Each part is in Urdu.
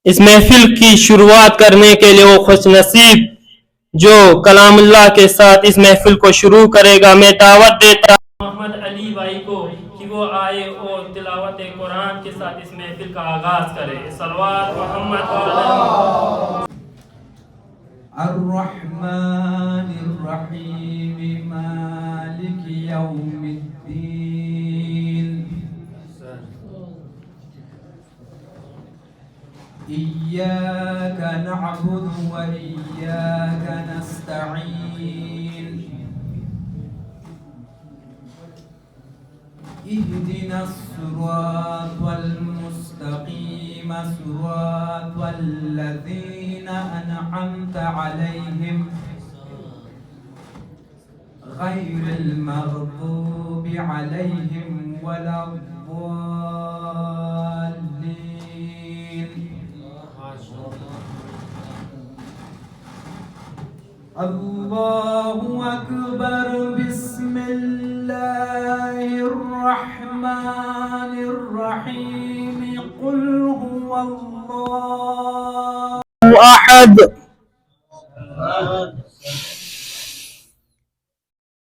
اس محفل کی شروعات کرنے کے لیے وہ خوش نصیب جو کلام اللہ کے ساتھ اس محفل کو شروع کرے گا. میں دعوت دیتا محمد علی بھائی کو کہ وہ آئے اور تلاوت قرآن کے ساتھ اس محفل کا آغاز کرے. صلوات محمد الرحمن الرحیم مالک یوم الدین إياك نعبد وإياك نستعين اهدنا الصراط المستقيم صراط الذين أنعمت عليهم غير المغضوب عليهم ولا الضالين. اللہ اکبر. بسم اللہ الرحمن الرحیم. قل هو اللہ احد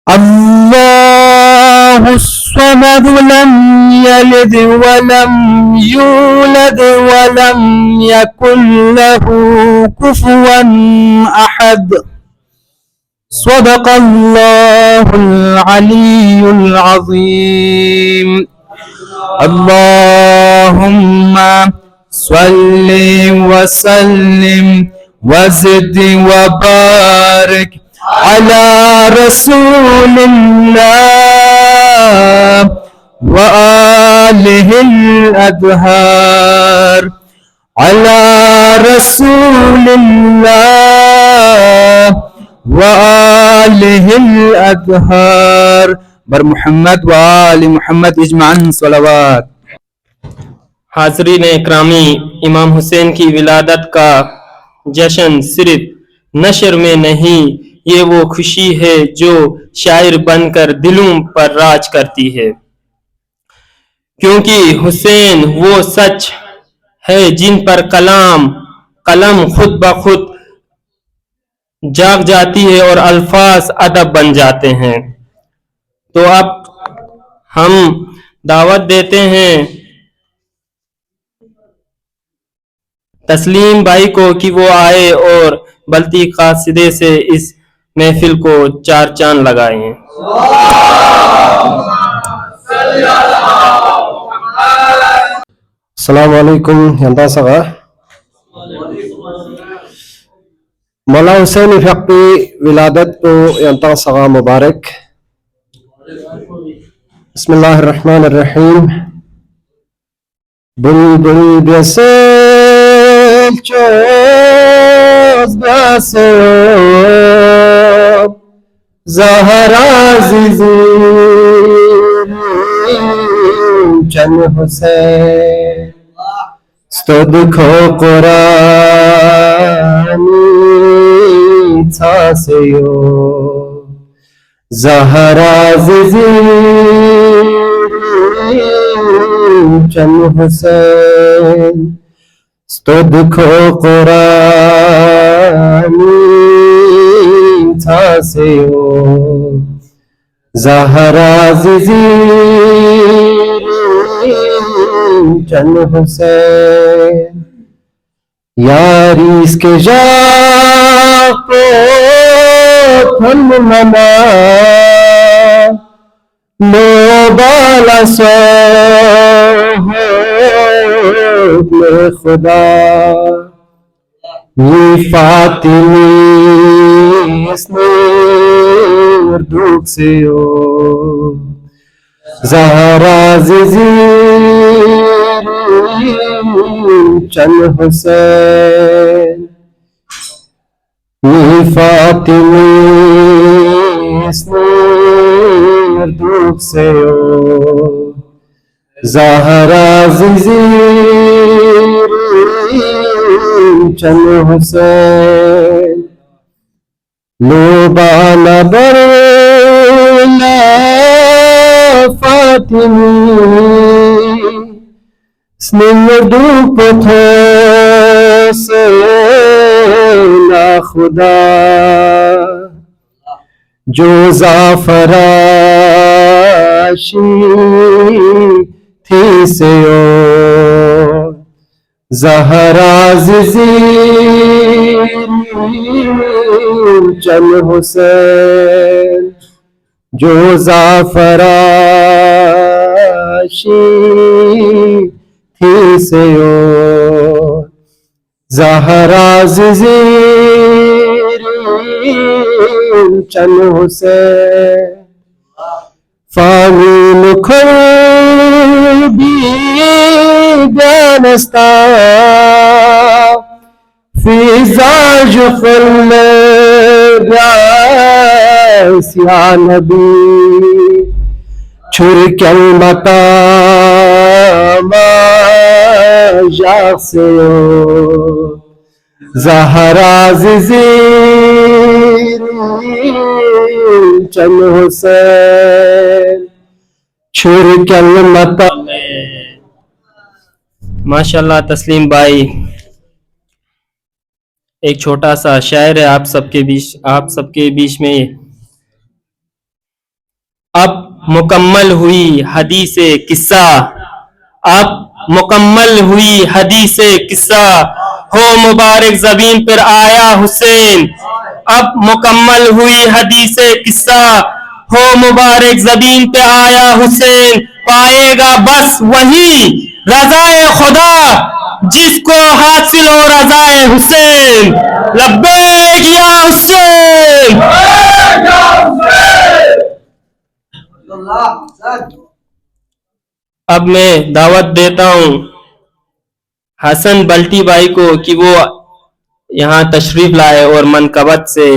اللہ الصمد لم يلد ولم يولد ولم يكن له كفوا احد. صدق اللہ العلی العظیم. اللہم صل وسلم وزد وبارک علی رسول اللہ وآلہ الأطہار. علی رسول اللہ وآلہ الأطہار بر محمد وآل محمد اجمعاً صلوات. حاضرین اکرامی، امام حسین کی ولادت کا جشن صرف نشر میں نہیں، یہ وہ خوشی ہے جو شاعر بن کر دلوں پر راج کرتی ہے، کیونکہ حسین وہ سچ ہے جن پر قلم خود بخود جاگ جاتی ہے اور الفاظ ادب بن جاتے ہیں. تو اب ہم دعوت دیتے ہیں تسلیم بھائی کو کہ وہ آئے اور بلتی قاصدے سے اس محفل کو چار چاند لگائیں. السلام علیکم. ینتا سگا مولا حسین فقی ولادت کو ینتا سگا مبارک. بسم اللہ الرحمن الرحیم. بلبل بسیل چوز بسو زہرا زیزیر چن حسین ستود کھو قرآنی تھاسیو زہرا زیزیر چن حسین ستود کھو قرآنی تھاسیو زہرا زیزیر چن حسین. یاری اس کے جا کو تھن منا لو بالا سو میں خدا یہ فاطمی اس نور دکھ سے ہو زہرا زیزیر چن حسین. یہ فاطمی اس نور دکھ سے ہو زہرا زیزیر چن حسین. لوبانا برنا فاطمی سنور دو پتھر خدا جو زعفراشی تھی سے اور زہرا ز زیر چل حسین جو زعفراشی تھی سے اور زہرا ز زیر چل حسین فانی نکھر بھی دانستا فی زاج خل بیاس یا نبی چھر کلمتا ما جاسیو زہرا ز زیر چل حسین چھر کلمتا ماشاءاللہ تسلیم بھائی ایک چھوٹا سا شاعر ہے آپ سب کے بیچ میں. اب مکمل ہوئی حدیث قصہ، اب مکمل ہوئی حدیث قصہ، ہو مبارک زمین پر آیا حسین. اب مکمل ہوئی حدیث قصہ، ہو مبارک زمین پہ آیا حسین. پائے گا بس وہی رضائے خدا جس کو حاصل ہو رضائے حسین. لبیک یا حسین. اب میں دعوت دیتا ہوں حسن بلٹی بھائی کو کہ وہ یہاں تشریف لائے اور منقبت سے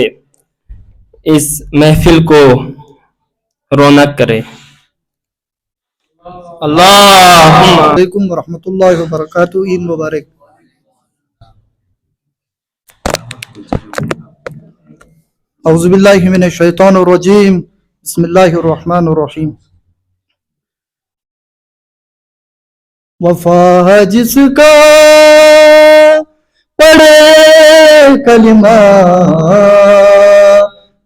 اس محفل کو رونق کرے. اللہم علیکم ورحمۃ اللہ وبرکاتہ. عید مبارک. اعوذ باللہ من الشیطان الرجیم. بسم اللہ الرحمن الرحیم. وفا ہے جس کا پڑھے کلمہ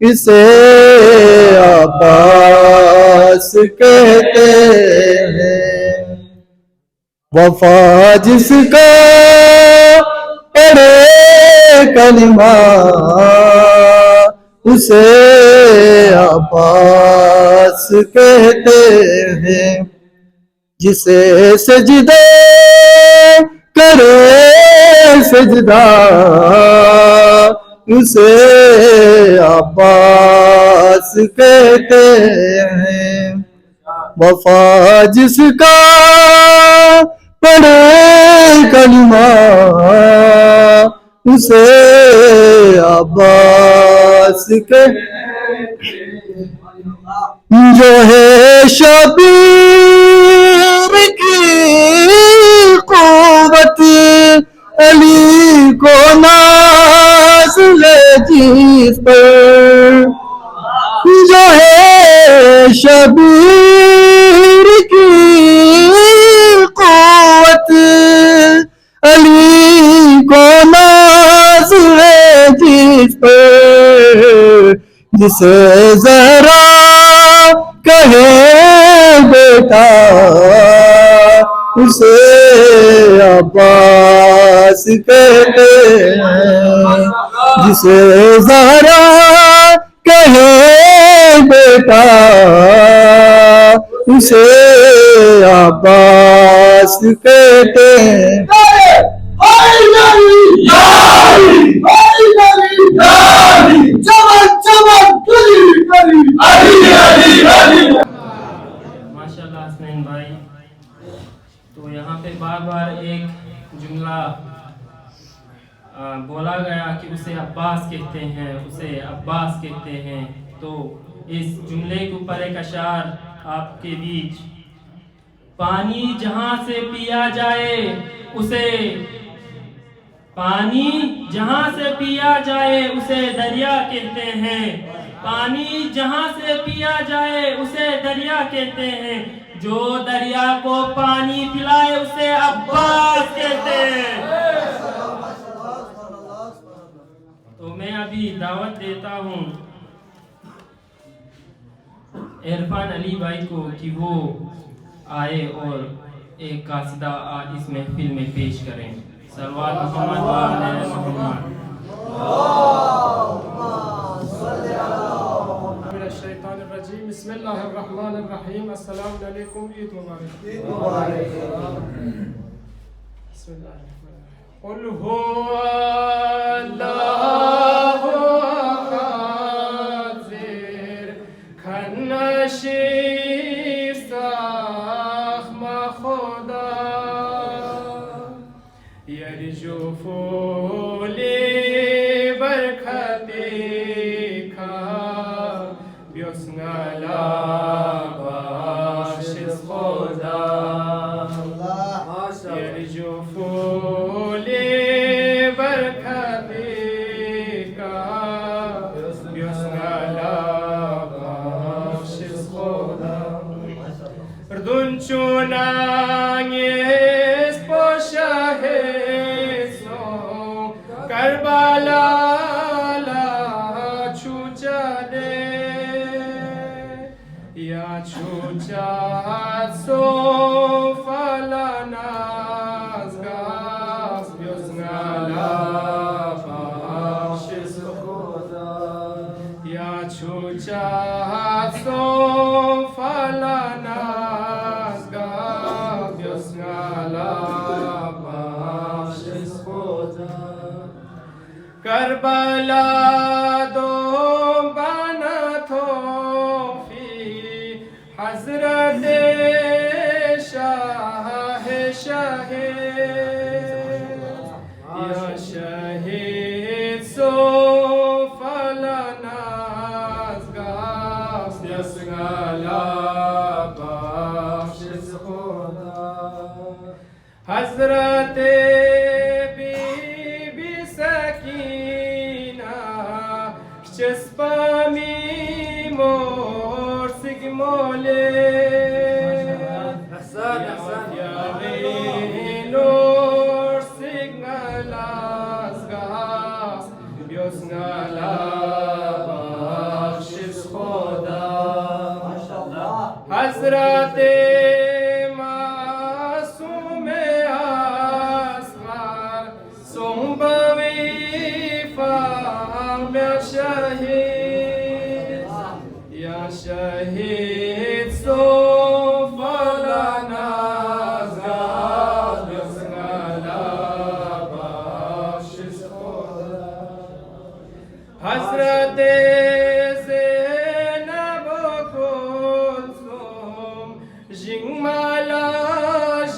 اسے عباس کہتے ہیں. وفا جس کا پڑھے کلمہ اسے عباس کہتے ہیں. جسے سجدے کرے سجدہ اسے عباس کہتے ہیں. وفا جس کا پڑھے کلمہ اسے عباس کہتے ہیں. جو ہے شبیر کی قوت علی کو ناز ہے جس پر. جو ہے شبیر کی قوت علی کو ناز ہے جس پر. جسے ذرا کہے بیٹا اسے عباس کہتے ہیں. جسے ذرا کہے بیٹا اسے عباس کہتے ہیں. ماشاءاللہ حسنین بھائی. تو یہاں پہ بار بار ایک جملہ بولا گیا کہ اسے عباس کہتے ہیں، اسے عباس کہتے ہیں. تو اس جملے کے اوپر ایک اشعار آپ کے بیچ. پانی جہاں سے پیا جائے اسے، پانی جہاں سے پیا جائے اسے دریا کہتے ہیں. پانی جہاں سے پیا جائے اسے دریا کہتے ہیں. جو دریا کو پانی پلائے اسے عباس کہتے ہیں. تو میں ابھی دعوت دیتا ہوں عرفان علی بھائی کو کہ وہ آئے اور ایک قاصدہ اس محفل میں پیش کریں. صلوات محمد و آل محمد. من الشیطان الرجیم. بسم اللہ الرحمن الرحیم. السلام علیکم. عید مبارک. بسم اللہ الرحمن الرحیم. قل هو اللہ حاضر کھنشیر ساخم خدا یرجو فولی برکتی کا بیسنگلا باشز خدا یرجو فولی برکتی کا بیسنگلا باشز خدا اردن چونانگیز پاشا حسن کربلا لا چوچا دے یا چوچا سو فلا ناز گاز بیوزنگلا باشز خدا یا چوچا سو فلا ناز گاز بیوزنگلا باشز خدا کربلا دو بنا توفی حضرت شاہ یا شہید سو فلا ناز گاز بیسنگلا باشز خدا حضرت بی بی سکینہ چسپامی مورسگ مولے نور سگنالاز گاز بیوزنگلا باشز خدا حضرت معصوم اصغر سنبوی فهم شهید یا شهید سو فلا ناز گاز بیوزنگلا باشز خدا حضرت زینب و کلثوم جنگمالا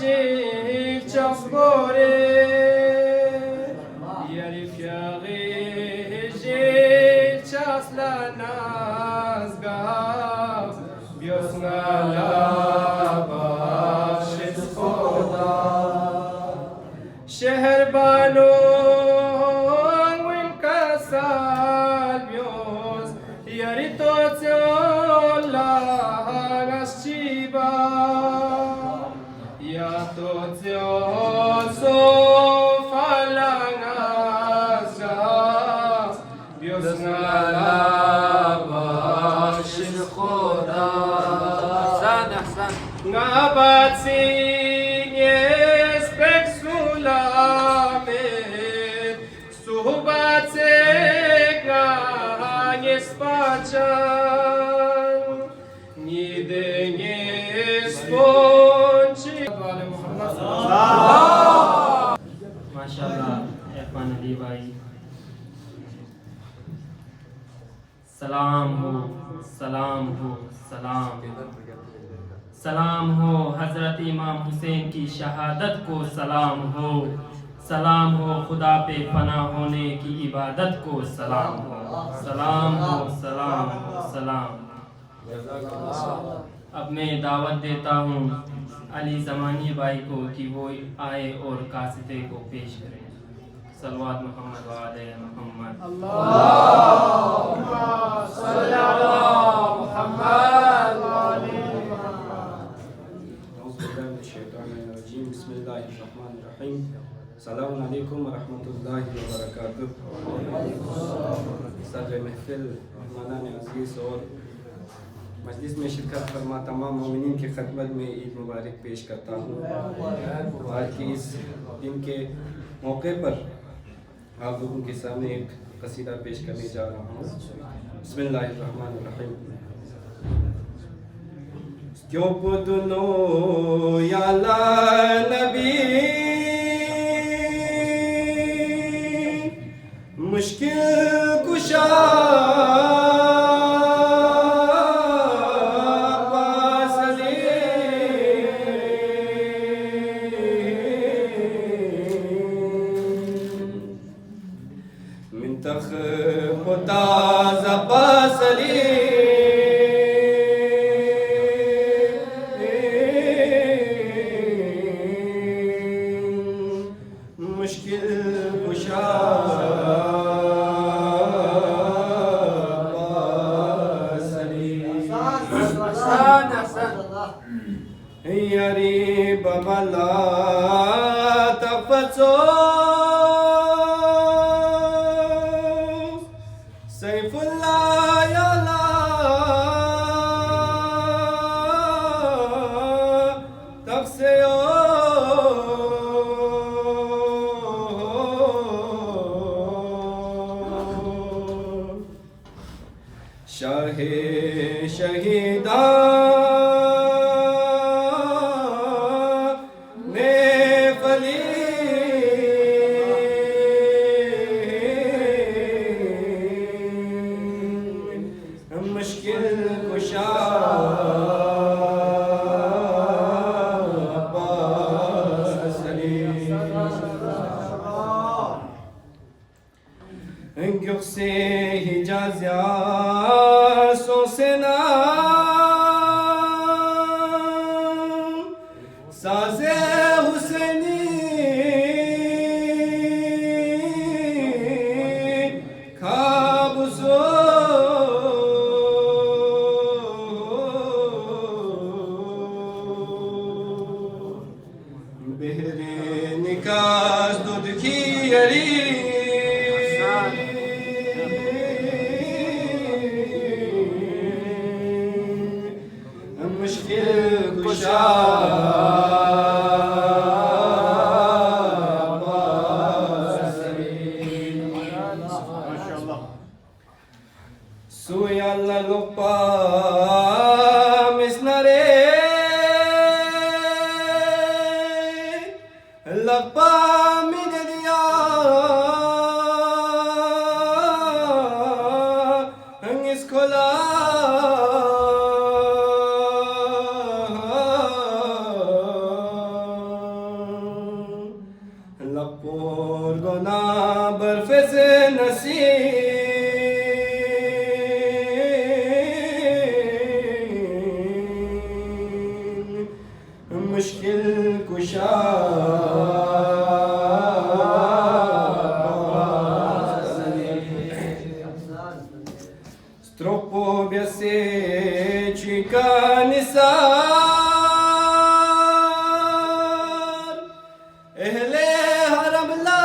جیل چسبوره ناز گاز بیوزنگلا باشز خدا شهر بانو وین کسال بیوز یاری تو تیولا گشتیبا یا تو تیول سو فلا ناز گاز بیوزنگلا باشز خدا ngabat sinies pexulamet suhbat seganyes pacan nidenyes ponchi ماشاءاللہ عرفان علی بھائی. سلام ہو سلام ہو سلام سلام ہو حضرت امام حسین کی شہادت کو سلام ہو سلام ہو خدا پہ فنا ہونے کی عبادت کو سلام ہو سلام ہو سلام ہو سلام. اب میں دعوت دیتا ہوں علی زمانی بھائی کو کہ وہ آئے اور قاصدے کو پیش کریں. صلوات محمد و آل محمد. اللہم صلی علی محمد و آل محمد. اعوذ باللہ من الشیطان الرجیم. بسم اللہ الرحمن الرحیم. السلام علیکم ورحمۃ اللہ وبرکاتہ. صدر محفل, مہمانان عزیز اور مجلس میں شرکت فرما تمام مومنین کی خدمت میں عید مبارک پیش کرتا ہوں. آج کی اس دن کے موقع پر آپ لوگوں کے سامنے ایک قصیدہ پیش کرنے جا رہا ہوں. بسم اللہ الرحمن الرحیم. کیوں بدنو یا لا نبی مشکل کشا منتخ متاز باسلی مشکل کشا یاری ببلا تفسو سیف اللہ یالا تفسیو شاہ شہیدان مشکل کشا گیخ سے حجازیاں سو سینا ساز حسینی خواب سو بہرے نکاس دودھ کی یری مشکل کشا سوی اللہ لپا مسنرے لپا من دیا اس کھلا لپور گنا برف سے نصیب مشکل کشا Stroppo biase cica nisar ehle haram la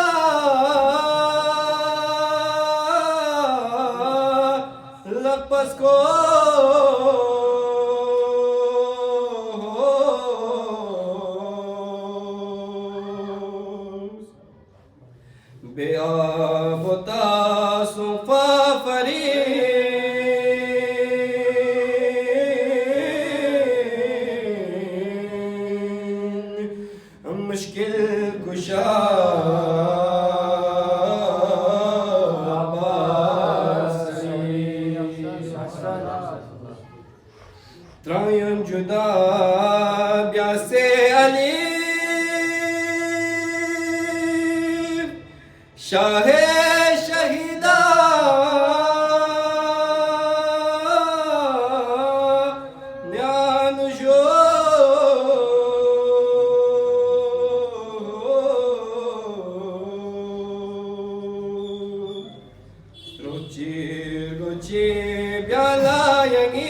lakpas ko beabota sufa fari مشکل کشا ترائن جدا بیاسے علی شاہ شہیدہ نیان جو روچی بیالا ینگی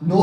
9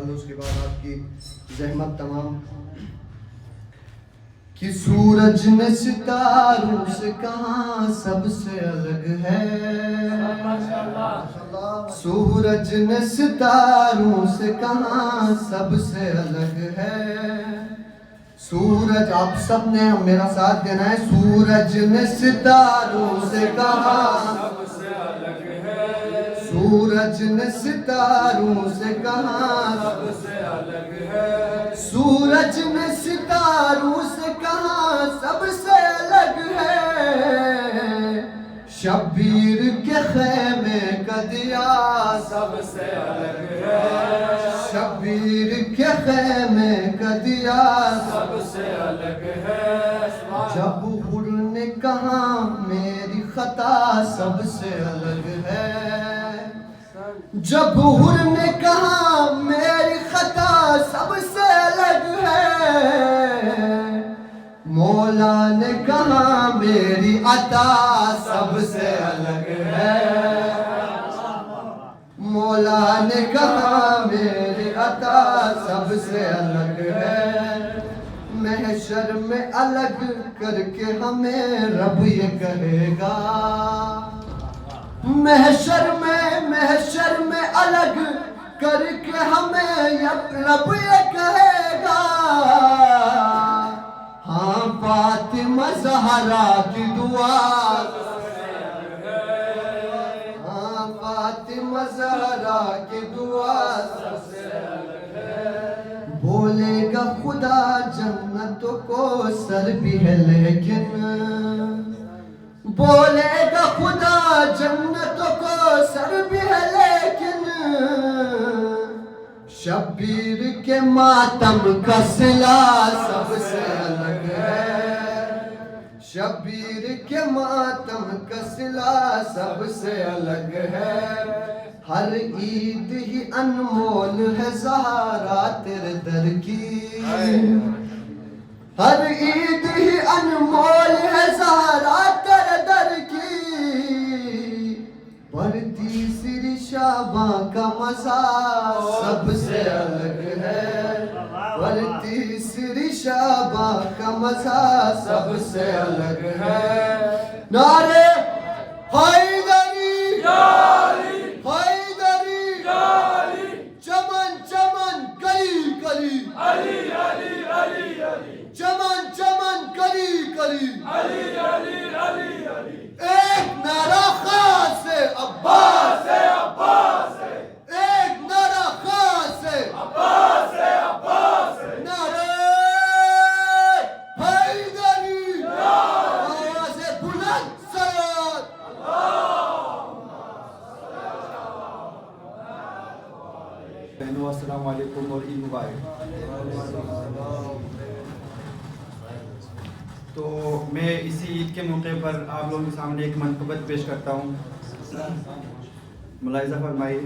انشاءاللہ اس کے بعد آپ کی زحمت تمام. کہ سورج نے ستاروں سے کہاں سب سے الگ ہے. سورج نے ستاروں سے کہاں سب سے الگ ہے. سورج, آپ سب نے میرا ساتھ دینا ہے. سورج نے ستاروں سے کہاں سب سے الگ ہے. سورج نے ستاروں سے کہاں سب سے الگ ہے. سورج نے ستاروں سے کہاں سب سے الگ ہے. شبیر کے خیمے کا دیا سب سے الگ ہے. شبیر کے خیمے کا دیا سب سے الگ ہے. جب حر نے کہا میری خطا سب سے الگ ہے. جب حر نے کہا میری خطا سب سے الگ ہے. مولا نے کہا میری عطا سب سے الگ ہے. مولا نے کہا میری عطا سب سے الگ ہے. محشر میں الگ کر کے ہمیں رب یہ کہے گا. محشر میں الگ کر کے ہمیں رب یہ کہے گا. ہاں فاطمہ زہرا کی دعا. ہاں فاطمہ زہرا کی دعا سب سے الگ ہے. بولے گا خدا جنتوں کو سر بھی ہے لیکن. بولے گا خدا جنتوں کو سر بھی ہے لیکن. شبیر کے ماتم کا صلہ سب سے الگ ہے. شبیر کے ماتم کا صلہ سب سے الگ ہے. ہر عید ہی انمول ہے زہرا تیرے در کی. ہر عید ہی انمول ہے زہرا تیرے در کی. پر تیسری شعباں کا مزہ سب سے الگ ہے. پر تیسری شعباں کا مزہ سب سے الگ ہے. نعرے حیدری حیدری چمن چمن کلی کلی علی علی علی علی. چمن چمن کلی کلی علی علی علی علی. ایک نعرہ خاص ہے عباس ہے عباس ہے. ایک نعرہ خاص ہے عباس ہے عباس ہے. نعرہ حیدری آواز بلند صلوات. بہنوں السلام علیکم اور عید مبارک. تو میں اسی عید کے موقع پر آپ لوگوں کے سامنے ایک منقبت پیش کرتا ہوں. ملاحظہ فرمائیے.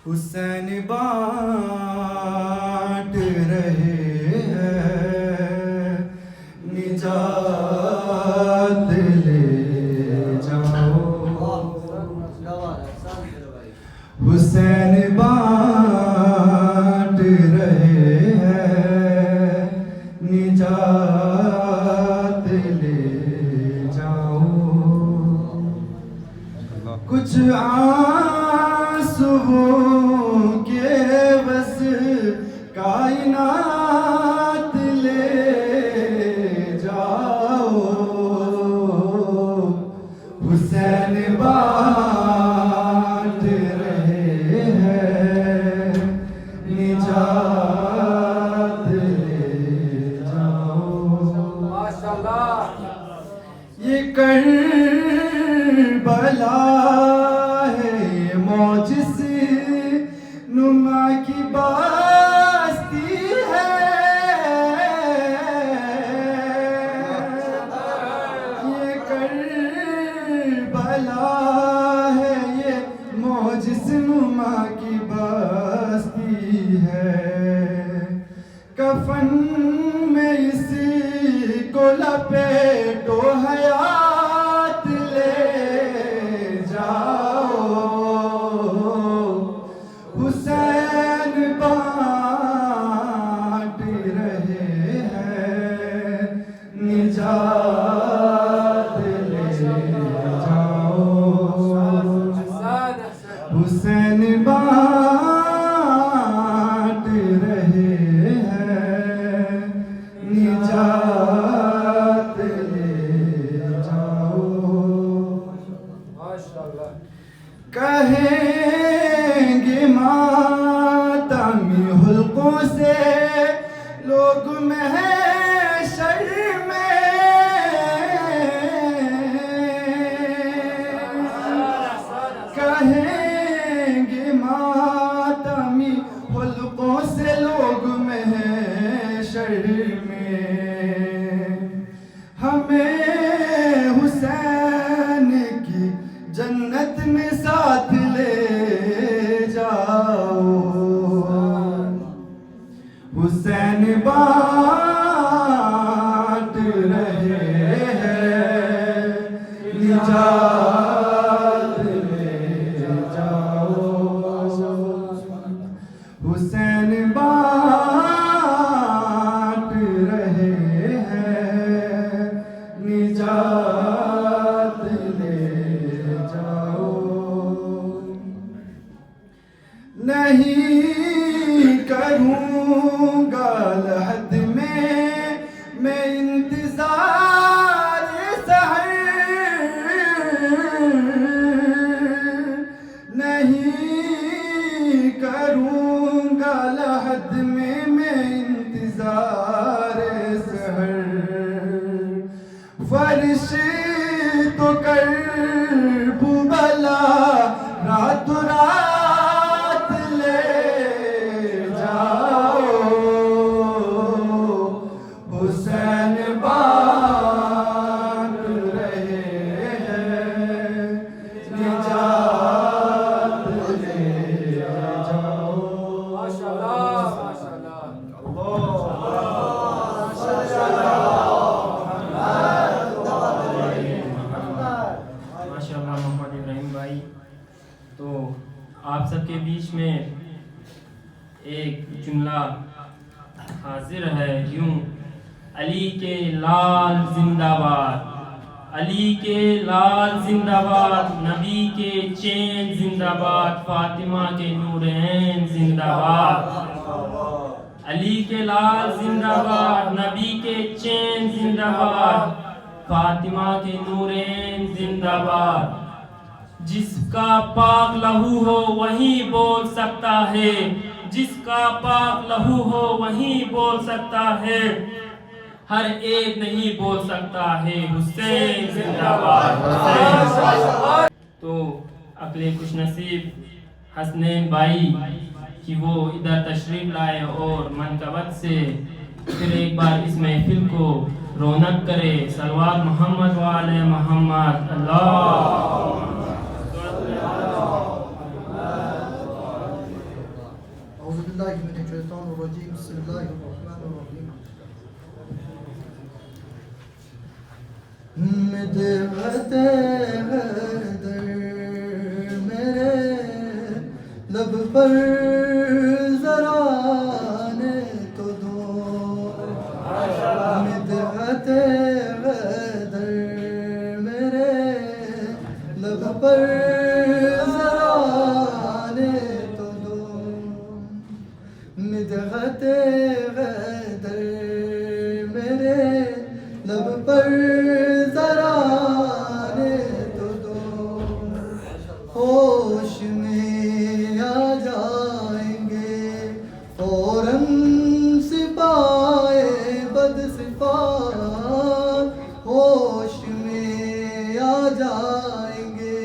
حسین بانٹ رہے ہیں نجات لے جاؤ. حسین بانٹ رہے ہیں نجات لے جاؤ. کچھ آنسوؤں کے بس کائنات لے جاؤ. حسین بانٹ رہے ہیں نجات لے جاؤ. یہ کربلا ہے موجز نما کی باستی ہے. یہ کربلا ہے یہ موجز نما کی باستی ہے. کفن میں اسی کو لپیٹو حیات لے جاؤ. رہے ہیں نجات لے جاؤ حسین بانٹ رہے ہیں نجات لے جاؤ کہیں گے ماتمی حلقوں سے لوگ محشر میں کہیں گے ماتمی حلقوں سے لوگ محشر میں ہمیں حسین کی جنت میں ساتھ لے جاؤ حسین بانٹ رہے ہیں نجات لے جاؤ حسین بانٹ رہے ہیں نجات لے جاؤ نہیں کروں گا لحد میں انتظار سحر نہیں کروں گا لحد میں انتظار سحر فرش تو کرب بلا رات رات لے جاؤ حسین بانٹ رہے ہیں نجات لے جاؤ ماشاءاللہ محمد ابراہیم بھائی. تو آپ سب کے بیچ میں ایک جملہ حاضر ہے یوں: علی کے لال زندہ باد، علی کے لال زندہ باد، نبی کے چین زندہ باد، فاطمہ کے نورین زندہ باد. علی کے لال زندہ باد، نبی کے چین زندہ باد، فاطمہ کے نورین زندہ باد. جس کا پاک لہو ہو وہی بول سکتا ہے، جس کا پاک لہو ہو وہی بول سکتا ہے، ہر ایک نہیں بول سکتا ہے حسین زندہ باد، حسین زندہ باد. تو اگلے خوش نصیب حسنین بھائی کہ وہ ادھر تشریف لائے اور منقبت سے پھر ایک بار اس محفل کو رونق کرے. صلوات محمد وآل محمد. اللہ اعوذ باللہ من الشیطان الرجیم بسم اللہ الرحمن الرحیم مدحت حیدر میرے لب پر ذرا آنے تو دو مدحت حیدر میرے لب پر ذرا آنے تو دو مدحت حیدر میرے لب پر ذرا آنے تو دو ہوش میں آ جائیں گے فوراً سپاہے بد سپاہ ہوش میں آ جائیں گے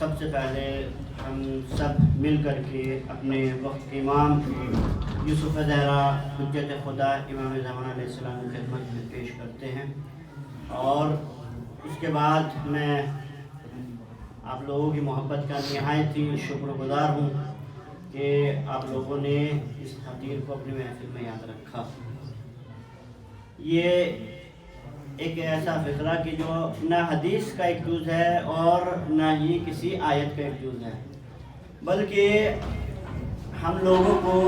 سب سے پہلے ہم سب مل کر کے اپنے وقت کے امام یوسف زہرا حجت خدا امام زمان علیہ السلام کی خدمت میں پیش کرتے ہیں، اور اس کے بعد میں آپ لوگوں کی محبت کا نہایت ہی شکر گزار ہوں کہ آپ لوگوں نے اس خطیر کو اپنی محفل میں یاد رکھا۔ یہ ایک ایسا فقرہ کہ جو نہ حدیث کا ایک جز ہے اور نہ ہی کسی آیت کا ایک جز ہے، بلکہ ہم لوگوں کو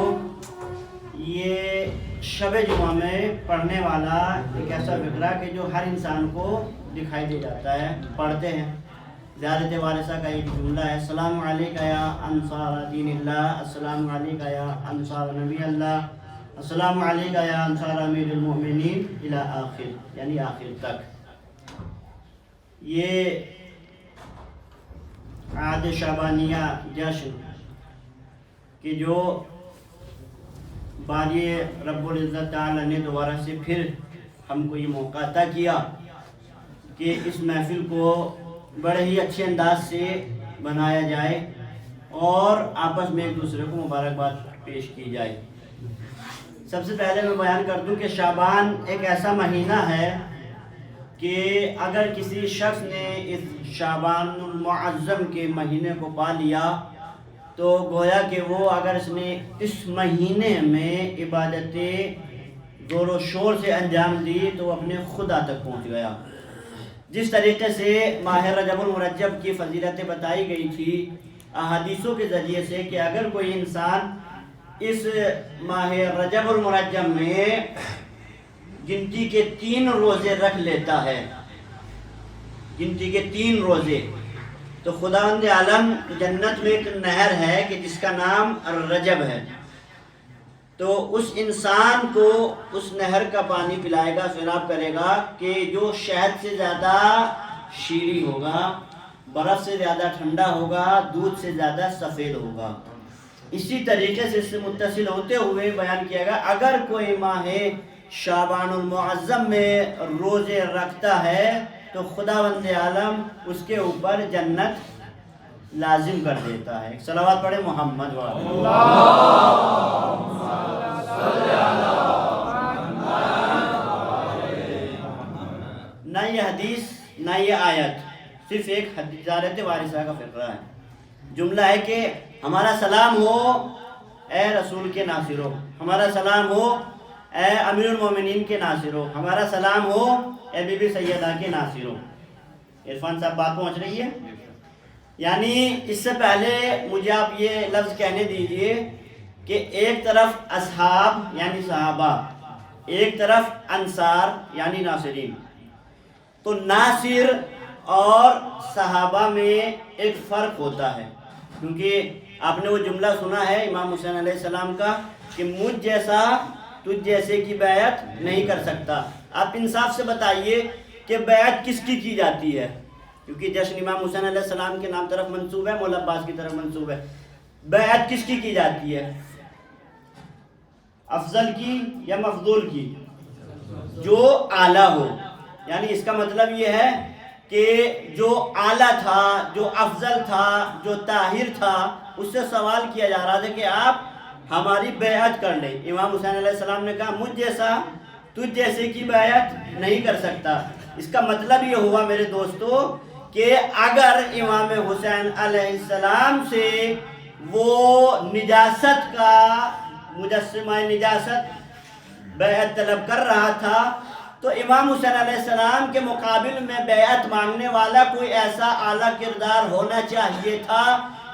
یہ شب جمعہ میں پڑھنے والا ایک ایسا فقرہ کہ جو ہر انسان کو دکھائی دے جاتا ہے، پڑھتے ہیں۔ زیارت وارثہ کا ایک جملہ ہے، السلام علیکہ یا انصار دین اللہ، السلام علیکہ یا انصار نبی اللہ، السلام علیکہ یا انصار امیر المؤمنین الی آخر، یعنی آخر تک۔ یہ عہد شعبانیہ جشن کہ جو باری رب العزت تعالی نے دوبارہ سے پھر ہم کو یہ موقع عطا کیا کہ اس محفل کو بڑے ہی اچھے انداز سے بنایا جائے اور آپس میں ایک دوسرے کو مبارکباد پیش کی جائے۔ سب سے پہلے میں بیان کر دوں کہ شعبان ایک ایسا مہینہ ہے کہ اگر کسی شخص نے اس شعبان المعظم کے مہینے کو پا لیا تو گویا کہ وہ اگر اس نے اس مہینے میں عبادتیں زور و شور سے انجام دی تو وہ اپنے خدا تک پہنچ گیا۔ جس طریقے سے ماہ رجب المرجب کی فضیلتیں بتائی گئی تھی احادیثوں کے ذریعے سے کہ اگر کوئی انسان اس ماہ رجب المرجب میں گنتی کے 3 روزے رکھ لیتا ہے، گنتی کے 3 روزے، تو خداوند عالم جنت میں ایک نہر ہے کہ جس کا نام رجب ہے، تو اس انسان کو اس نہر کا پانی پلائے گا، سیراب کرے گا کہ جو شہد سے زیادہ شیریں ہوگا، برف سے زیادہ ٹھنڈا ہوگا، دودھ سے زیادہ سفید ہوگا۔ اسی طریقے سے اس سے متصل ہوتے ہوئے بیان کیا گیا اگر کوئی ماہ شعبان المعظم میں روزے رکھتا ہے تو خداوند عالم اس کے اوپر جنت لازم کر دیتا ہے۔ صلوات پڑھے محمد وعلیہ نہ یہ حدیث نہ یہ آیت، صرف ایک زیارت وارثہ کا فقرہ ہے۔ جملہ ہے کہ ہمارا سلام ہو اے رسول کے ناصرو، ہمارا سلام ہو اے امیر المومنین کے ناصرو، ہمارا سلام ہو اے بی بی سیدہ کے ناصرو۔ عرفان صاحب بات پہنچ رہی ہے؟ یعنی اس سے پہلے مجھے آپ یہ لفظ کہنے دیجئے کہ ایک طرف اصحاب یعنی صحابہ، ایک طرف انصار یعنی ناصرین، تو ناصر اور صحابہ میں ایک فرق ہوتا ہے، کیونکہ آپ نے وہ جملہ سنا ہے امام حسین علیہ السلام کا کہ مجھ جیسا تجھ جیسے کی بیعت نہیں کر سکتا۔ آپ انصاف سے بتائیے کہ بیعت کس کی جاتی ہے، کیونکہ جشن امام حسین علیہ السلام کے نام طرف منسوب ہے، مولا عباس کی طرف منسوب ہے۔ بیعت کس کی جاتی ہے؟ افضل کی یا مفضول کی؟ جو اعلیٰ ہو، یعنی اس کا مطلب یہ ہے کہ جو اعلیٰ تھا، جو افضل تھا، جو طاہر تھا، اس سے سوال کیا جا رہا تھا کہ آپ ہماری بیعت کر لیں۔ امام حسین علیہ السلام نے کہا مجھ جیسا تجھ جیسے کی بیعت نہیں کر سکتا۔ اس کا مطلب یہ ہوا میرے دوستو کہ اگر امام حسین علیہ السلام سے وہ نجاست کا مجسمہ نجاست بیعت طلب کر رہا تھا تو امام حسین علیہ السلام کے مقابل میں بیعت مانگنے والا کوئی ایسا اعلیٰ کردار ہونا چاہیے تھا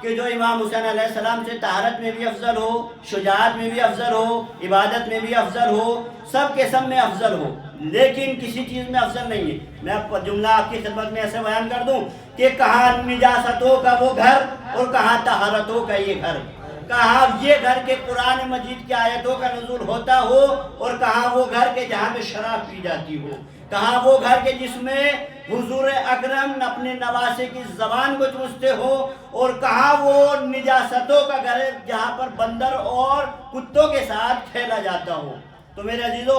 کہ جو امام حسین علیہ السلام سے طہارت میں بھی افضل ہو، شجاعت میں بھی افضل ہو، عبادت میں بھی افضل ہو، سب کے سب میں افضل ہو، لیکن کسی چیز میں افضل نہیں ہے۔ میں جملہ آپ کی خدمت میں ایسے بیان کر دوں کہ کہاں نجاستوں کا وہ گھر اور کہاں طہارتوں کا یہ گھر، کہاں یہ گھر کے قرآن مجید کی آیتوں کا نزول ہوتا ہو اور کہاں وہ گھر کے جہاں میں شراب پی جاتی ہو، کہاں وہ گھر کے جس میں حضور اکرم اپنے نواسے کی زبان کو چوستے ہو، اور کہاں وہ نجاستوں کا گھر ہے جہاں پر بندر اور کتوں کے ساتھ کھیلا جاتا ہو۔ تو میرے عزیزو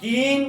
3,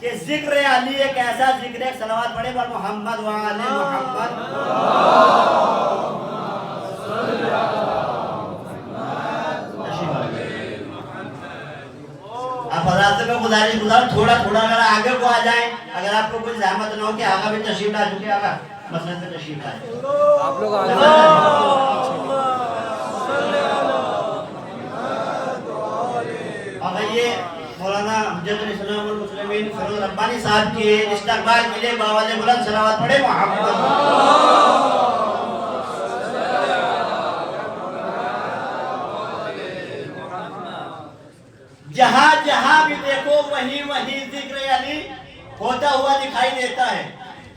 کہ ذکر علی ایک ایسا ذکر ہے، صلوات پڑھے بر محمد و آل محمد. اب حضرات سے میں گزارش گزار تھوڑا تھوڑا اگر آگے کو آ جائیں، اگر آپ کو کوئی زحمت نہ ہو کہ آگا بھی تشریف لا چکے، آگا مسجد پہ تشریف لائے. آپ لوگ اب یہ مولانا حجت الاسلام والمسلمین فیروز ربانی صاحب کے استقبال کے لیے باواز بلند صلوات پڑھے محمد. جہاں جہاں بھی دیکھو وہی وہی ذکر علی ہوتا ہوا دکھائی دیتا ہے.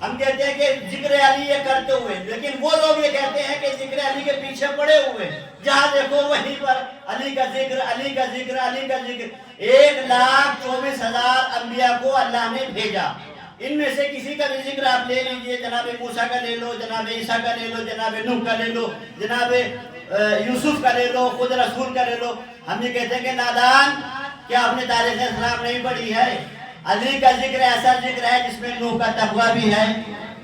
ہم کہتے ہیں کہ ذکر علی یہ کرتے ہوئے، لیکن وہ لوگ یہ کہتے ہیں کہ ذکر علی کے پیچھے پڑے ہوئے. جہاں دیکھو وہیں پر علی کا ذکر، علی کا ذکر، علی کا ذکر. 1,24,000 انبیاء کو اللہ نے بھیجا. ان میں سے کسی کا بھی ذکر آپ لے لیجئے، جناب موسیٰ کا لے لو، جناب عیسیٰ کا لے لو، جناب نوح کا لے لو، جناب یوسف کا لے لو، خود رسول کا لے لو. ہم یہ کہتے ہیں کہ نادان، کیا آپ نے تاریخ اسلام نہیں پڑھی ہے؟ علی کا ذکر ایسا ذکر ہے جس میں نوح کا تقویٰ بھی ہے.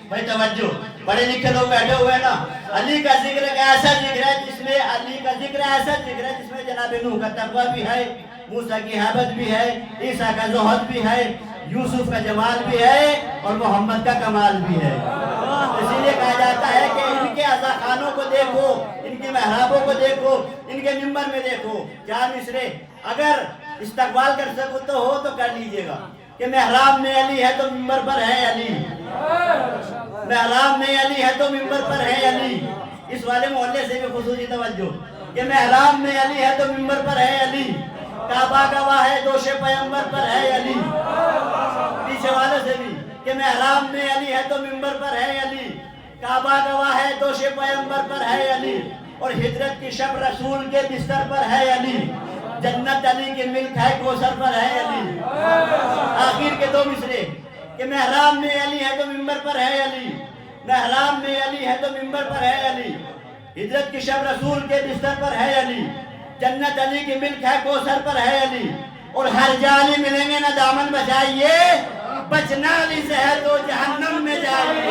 بھائی توجہ، پڑھے لکھے لوگ بیٹھے ہوئے نا. علی کا ذکر ایسا ذکر ہے جس میں علی کا ذکر ایسا ذکر ہے جس میں جناب نوح کا تقویٰ بھی ہے، موسیٰ کی حیبت بھی ہے، عیسیٰ کا زہد بھی ہے، یوسف کا جمال بھی ہے، اور محمد کا کمال بھی ہے. اسی لیے کہا جاتا ہے کہ ان کے عزا خانوں کو دیکھو، ان کے محرابوں کو دیکھو، ان کے ممبر میں دیکھو. کیا مصرے اگر استقبال کر سکو تو ہو تو کر لیجئے گا کہ محراب میں علی ہے تو ممبر پر ہے علی، محراب میں علی ہے تو ممبر پر ہے علی. اس والے محلے سے بھی خصوصی توجہ کہ محراب میں علی ہے تو ممبر پر ہے علی. کعبہ گواہ ہے دوش پیغمبر پر ہے علی. پیچھے والے سے بھی کہ محراب میں علی ہے تو ممبر پر ہے علی. کعبہ گواہ ہے دوش پیغمبر پر ہے علی. اور ہجرت کی شب رسول کے بستر پر ہے علی. جنت علی کی ملک ہے کوثر پر ہے علی. آخر کے دو مصرے کہ محراب میں علی ہے تو ممبر پر ہے علی، محراب میں علی ہے تو ممبر پر ہے علی. ہجرت کی شب رسول کے بستر پر ہے علی. جنت علی کی ملک ہے کوثر پر ہے علی. اور ہر جا علی ملیں گے نہ دامن بچائیے، بچنا علی سے ہے تو جہنم میں جائیے.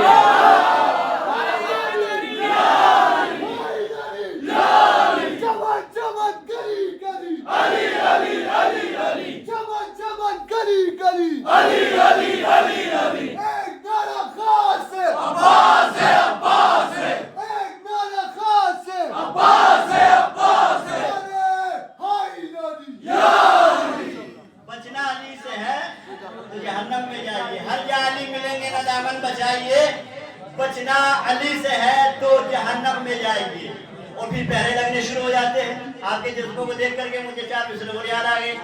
بچنا علی سے ہے تو جہنم میں جائیے. ہر جا علی ملیں گے نہ دامن بچائیے، بچنا علی سے ہے تو جہنم میں جائیے. اور پھر پہرے لگنے شروع ہو جاتے ہیں. آپ کے جذبوں کو دیکھ کر کے مجھے 4 مصرے اور یاد آ گئے.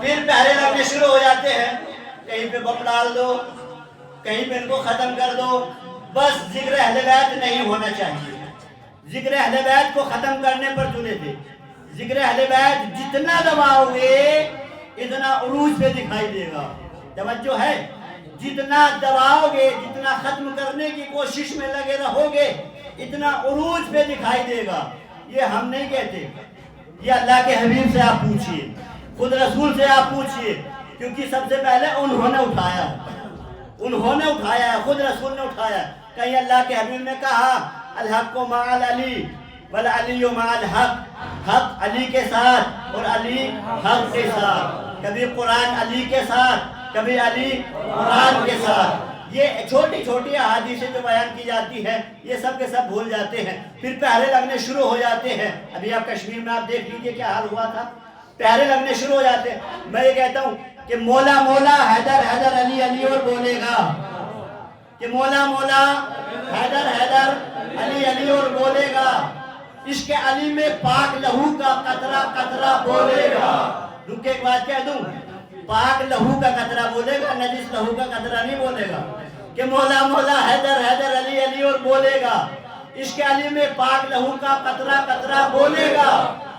پھر پہرے لگنے شروع ہو جاتے ہیں. کہیں پہ بم ڈال دو، کہیں پہ ان کو ختم کر دو. بس ذکر اہل بیت نہیں ہونا چاہیے. ذکر اہل بیت کو ختم کرنے پر تلے تھے. ذکر اہل بیت جتنا دباؤ گے اتنا عروج پہ دکھائی دے گا. توجہ ہے، جتنا دباؤ گے، جتنا ختم کرنے کی کوشش میں لگے رہو گے، اتنا عروج پہ دکھائی دے گا. یہ ہم نہیں کہتے، یہ اللہ کے حبیب سے آپ پوچھئے، خود رسول سے آپ پوچھئے، کیونکہ سب سے پہلے انہوں نے اٹھایا ہے، خود رسول نے اٹھایا. کہیں اللہ کے حبیب نے کہا الحق مع العلی والعلی مع الحق، حق علی کے ساتھ اور علی حق کے ساتھ. کبھی قرآن علی کے ساتھ، کبھی علی قرآن کے ساتھ. یہ چھوٹی چھوٹی احادیثیں جو بیان کی جاتی ہیں یہ سب کے سب بھول جاتے ہیں. پھر پہرے لگنے شروع ہو جاتے ہیں. ابھی آپ کشمیر میں آپ دیکھ لیجئے کیا حال ہوا تھا. پہرے لگنے شروع ہو جاتے ہیں. میں یہ کہتا ہوں کہ مولا مولا حیدر حیدر علی علی اور بولے گا، کہ مولا مولا حیدر حیدر علی علی اور بولے گا. عشق علی میں پاک لہو کا قطرہ قطرہ بولے گا. رک کے ایک بات کہہ دوں، پاک لہو کا قطرہ بولے گا، نجس لہو کا قطرہ نہیں بولے گا. کہ مولا مولا حیدر حیدر علی علی اور بولے گا. عشق علی میں پاک لہو کا قطرہ قطرہ بولے گا.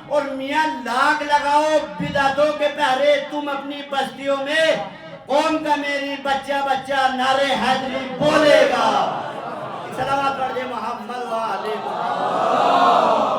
اور میاں لاکھ لگاؤ بدعتوں کے پہرے تم اپنی بستیوں میں، قوم کا میری بچہ بچہ نعرے حیدری بولے گا. سلامات پڑھ دے محمد و آلِ محمد.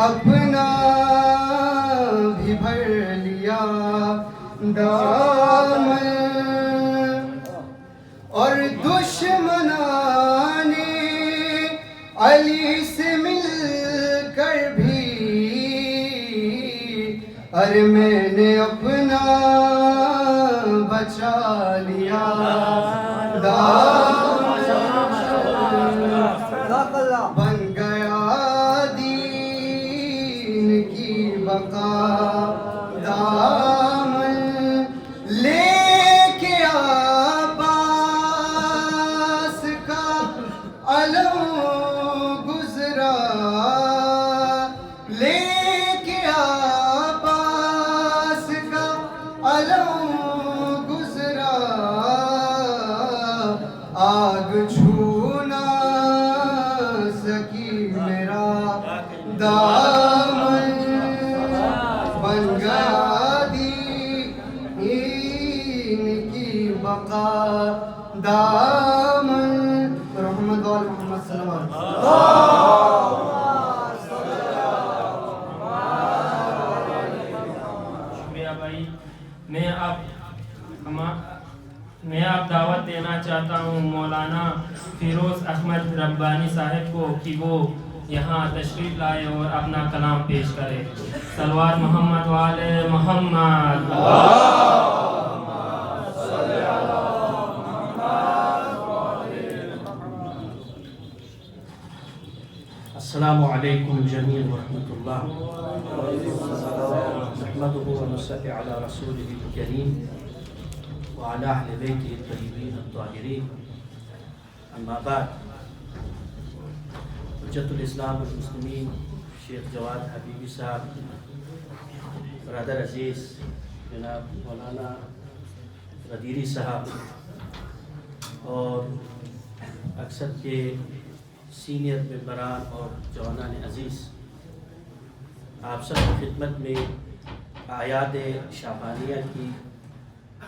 اپنا بھی بھر لیا دامن اور دشمنان علی سے مل کر بھی ارے میں نے اپنا بچا لیا دامن بن گیا دین کی بقا دامن لے کے عباس کا علم گزرا لے کے عباس کا علم گزرا آگ چھو نہ سکی میرا دامن بن گیا دین کی بقا دامن رحمت وال محمد صلی اللہ علیہ وسلم. شکریہ بھائی. میں اب دعوت دینا چاہتا ہوں مولانا فیروز احمد ربانی صاحب کو کہ وہ یہاں تشریف لائے اور اپنا کلام پیش کرے. صلوات محمد والے محمد. السلام علیکم جمیعا ورحمۃ اللہ. نحمده ونصلی علی رسوله الکریم وعلی اہل بیتہ الطیبین الطاہرین. اما بعد، حجت الاسلام والمسلمین شیخ جواد حبیبی صاحب، برادر عزیز جناب مولانا غدیری صاحب اور اکثر کے سینئر ممبران اور جوانان عزیز، آپ سب کی خدمت میں اعیاد شعبانیہ کی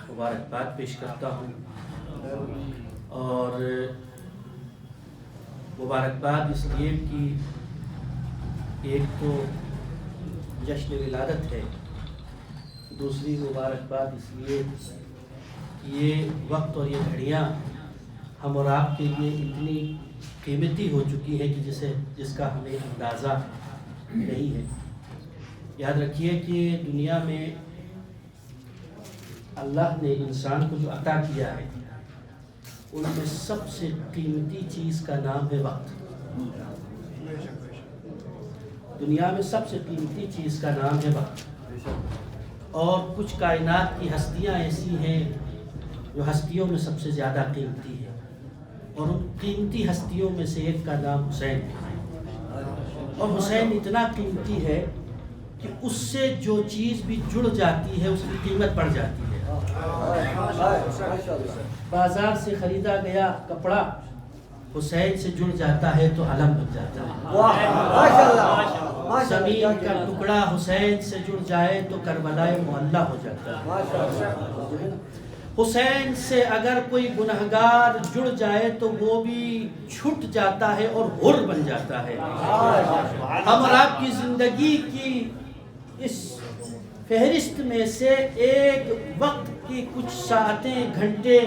مبارکباد پیش کرتا ہوں. اور مبارکباد اس لیے کہ ایک تو جشن ولادت ہے، دوسری مبارکباد اس لیے کہ یہ وقت اور یہ گھڑیاں ہم اور آپ کے لیے اتنی قیمتی ہو چکی ہے کہ جس کا ہمیں اندازہ نہیں ہے. یاد رکھیے کہ دنیا میں اللہ نے انسان کو جو عطا کیا ہے ان میں سب سے قیمتی چیز کا نام ہے وقت. دنیا میں سب سے قیمتی چیز کا نام ہے وقت. اور کچھ کائنات کی ہستیاں ایسی ہیں جو ہستیوں میں سب سے زیادہ قیمتی ہے، اور ان قیمتی ہستیوں میں سے ایک کا نام حسین ہے. اور حسین اتنا قیمتی ہے کہ اس سے جو چیز بھی جڑ جاتی ہے اس کی قیمت بڑھ جاتی ہے. بازار سے خریدا گیا کپڑا حسین سے جڑ جاتا ہے تو علم بن جاتا ہے. زمین کا ٹکڑا حسین سے جڑ جائے تو کربلائے معلیٰ ہو جاتا ہے. حسین سے اگر کوئی گنہگار جڑ جائے تو وہ بھی چھٹ جاتا ہے اور حر بن جاتا ہے. ہم اور آپ کی زندگی کی اس فہرست میں سے ایک وقت کی کچھ ساعتیں، گھنٹے،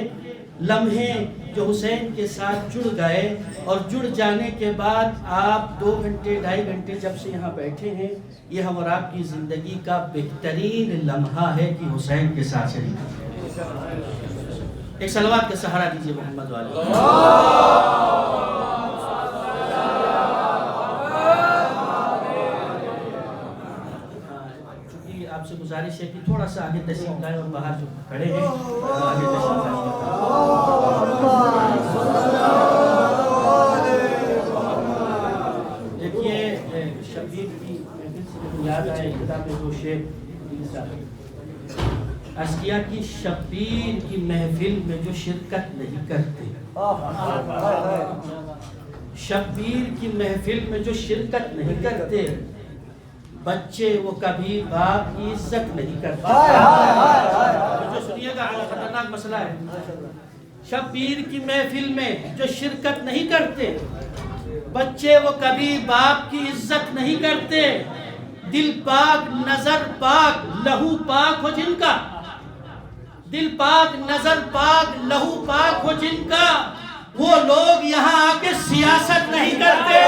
لمحے جو حسین کے ساتھ جڑ گئے، اور جڑ جانے کے بعد آپ 2 گھنٹے 2.5 گھنٹے جب سے یہاں بیٹھے ہیں، یہ ہم اور آپ کی زندگی کا بہترین لمحہ ہے کہ حسین کے ساتھ شریک ہیں. ایک صلوات کا سہارا دیجئے محمد والے. چونکہ آپ سے گزارش ہے کہ تھوڑا سا آگے تشریف لائیں اور باہر جو کھڑے ہیں آگے تشریف لائیں. دیکھیے شبیر کی محفل سے یاد آئے کتاب دو شیخ اشکیا کی شبیر کی محفل میں جو شرکت نہیں کرتے، شبیر کی محفل میں جو شرکت نہیں کرتے، بچے وہ کبھی باپ کی عزت نہیں کرتے. جو سنیے گا خطرناک مسئلہ ہے. شبیر کی محفل میں جو شرکت نہیں کرتے، بچے وہ کبھی باپ کی عزت نہیں کرتے. دل پاک نظر پاک لہو پاک ہو جن کا، دل پاک نظر پاک لہو پاک ہو جن کا، وہ لوگ یہاں آ کے سیاست نہیں کرتے۔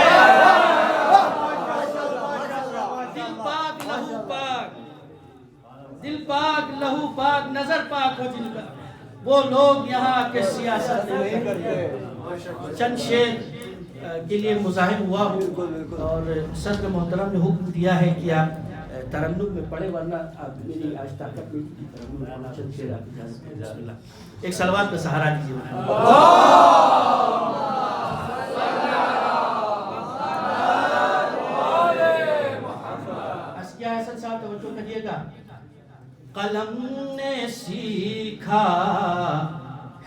دل پاک لہو پاک، دل پاک لہو پاک نظر پاک ہو جن کا، وہ لوگ یہاں آ کے سیاست نہیں کرتے۔ چند شعر کے لیے مزاحم ہوا ہوں، اور صدر محترم نے حکم دیا ہے کہ آپ ترنم میں پڑھے، ورنہ آپ میری آج طاقت نہیں تھی ترنم میں، چند شعر آپ اجازت دیں۔ بسم اللہ، ایک سلوات کا سہارا دیجیے۔ اسکیہ حسن صاحب توجہ کریے گا۔ قلم نے سیکھا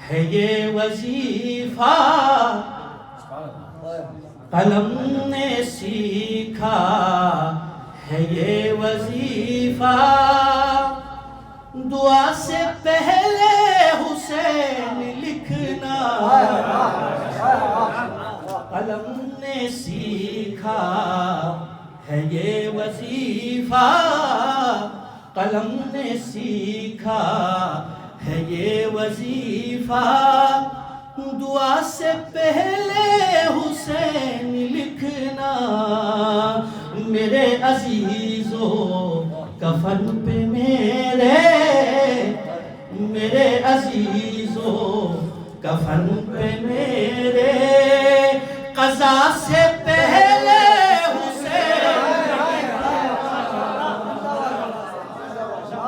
ہے یہ وظیفہ، قلم نے سیکھا ہے یہ وظیفہ، دعا سے پہلے حسین لکھنا، قلم نے سیکھا ہے یہ وظیفہ، قلم نے سیکھا ہے یہ وظیفہ، دعا سے پہلے حسین لکھنا، میرے عزیزو کفن پہ میرے، میرے عزیزو کفن پہ میرے، قضا سے پہلے حسین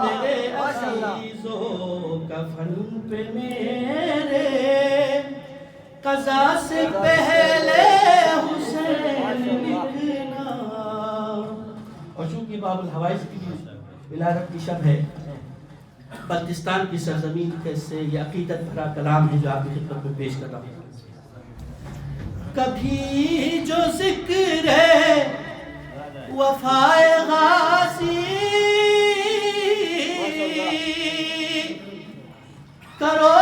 میرے عزیزو کفن پہ میرے، قضا سے پہلے حسین لکھنا۔ اور چونکہ باب الحوائز کی ولادت کی شب ہے، بلتستان کی سرزمین سے یہ عقیدت بھرا کلام ہے جو آپ کی خدمت میں پیش کر رہا ہوں۔ کبھی جو ذکر ہے وفائے غازی کرو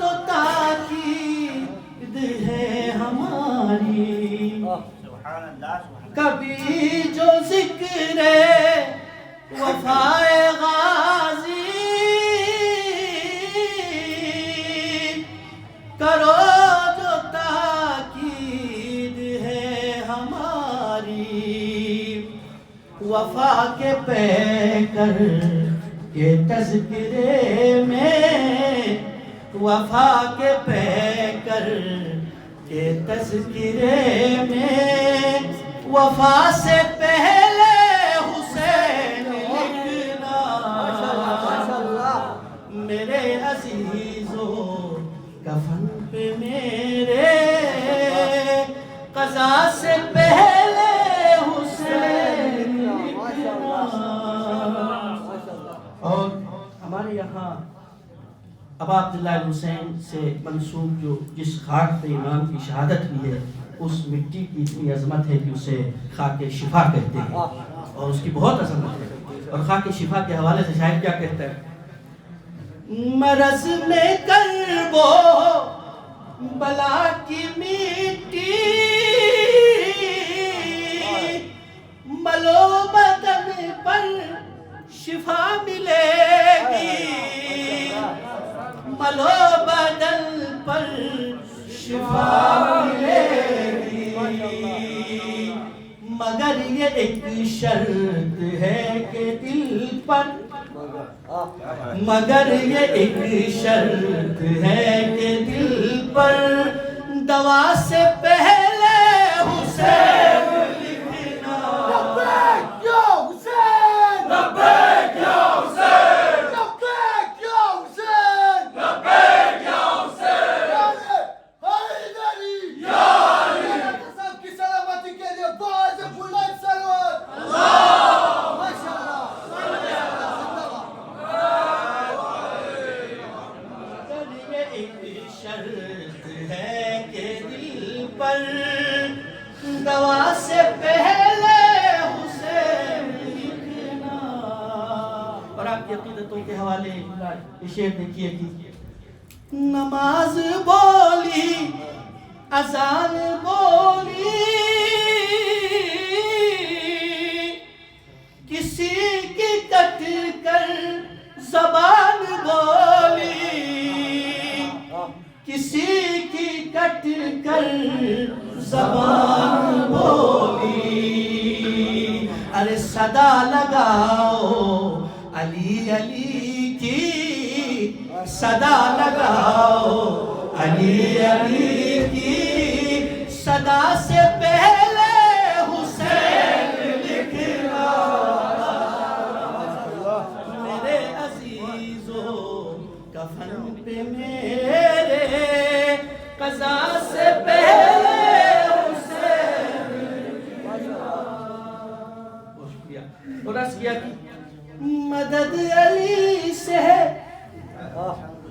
تو تاکید ہے ہماری، کبھی جو ذکر ہے وفائے غازی کرو جو تاکید ہے ہماری، وفا کے پیکر کے تذکرے میں، وفا کے پیکر کے تذکرے میں، وفا سے پہلے حسین لکھنا، میرے عزیزو کفن پہ میرے، قضا سے پہلے حسین لکھنا۔ اور ہمارے یہاں ابا عبداللہ الحسین سے منسوب جو جس خاک پہ امام کی شہادت ہوئی ہے، اس مٹی کی اتنی عظمت ہے کہ اسے خاک شفا کہتے ہیں، اور اس کی بہت عظمت ہے۔ اور خاک شفا کے حوالے سے شاید کیا کہتا ہے؟ مرض میں کرب و بلا کی مٹی ملو بدن پر شفا ملے گی، ملو بدن پر شفا ملے گی، مگر یہ ایک شرط ہے کہ دل پر، مگر یہ ایک شرط ہے کہ دل پر دوا سے پہلے حسین لکھنا، لبیک یا حسین، لبیک یا حسین، لبیک یا حسین، لبیک یا حسین، حیدری یا علی، سب کی سلامتی کے لیے باز بلند سلوات، اللہ ماشاءاللہ۔ شرط ہے کہ دل پر دوا سے پہلے حسین لکھنا۔ اور آپ کی عقیدتوں کے حوالے یہ شعر دیکھیے کہ نماز بولی، اذان بولی، زبان بولی کسی کی کٹ کر زبان بولی ارے صدا لگاؤ علی علی کی صدا لگاؤ علی علی کی صدا سے پہلے حسین لکھنا میرے عزیزو کفن پہ میرے قضا سے پہلے حسین اور عرض کیا کہ مدد علی سے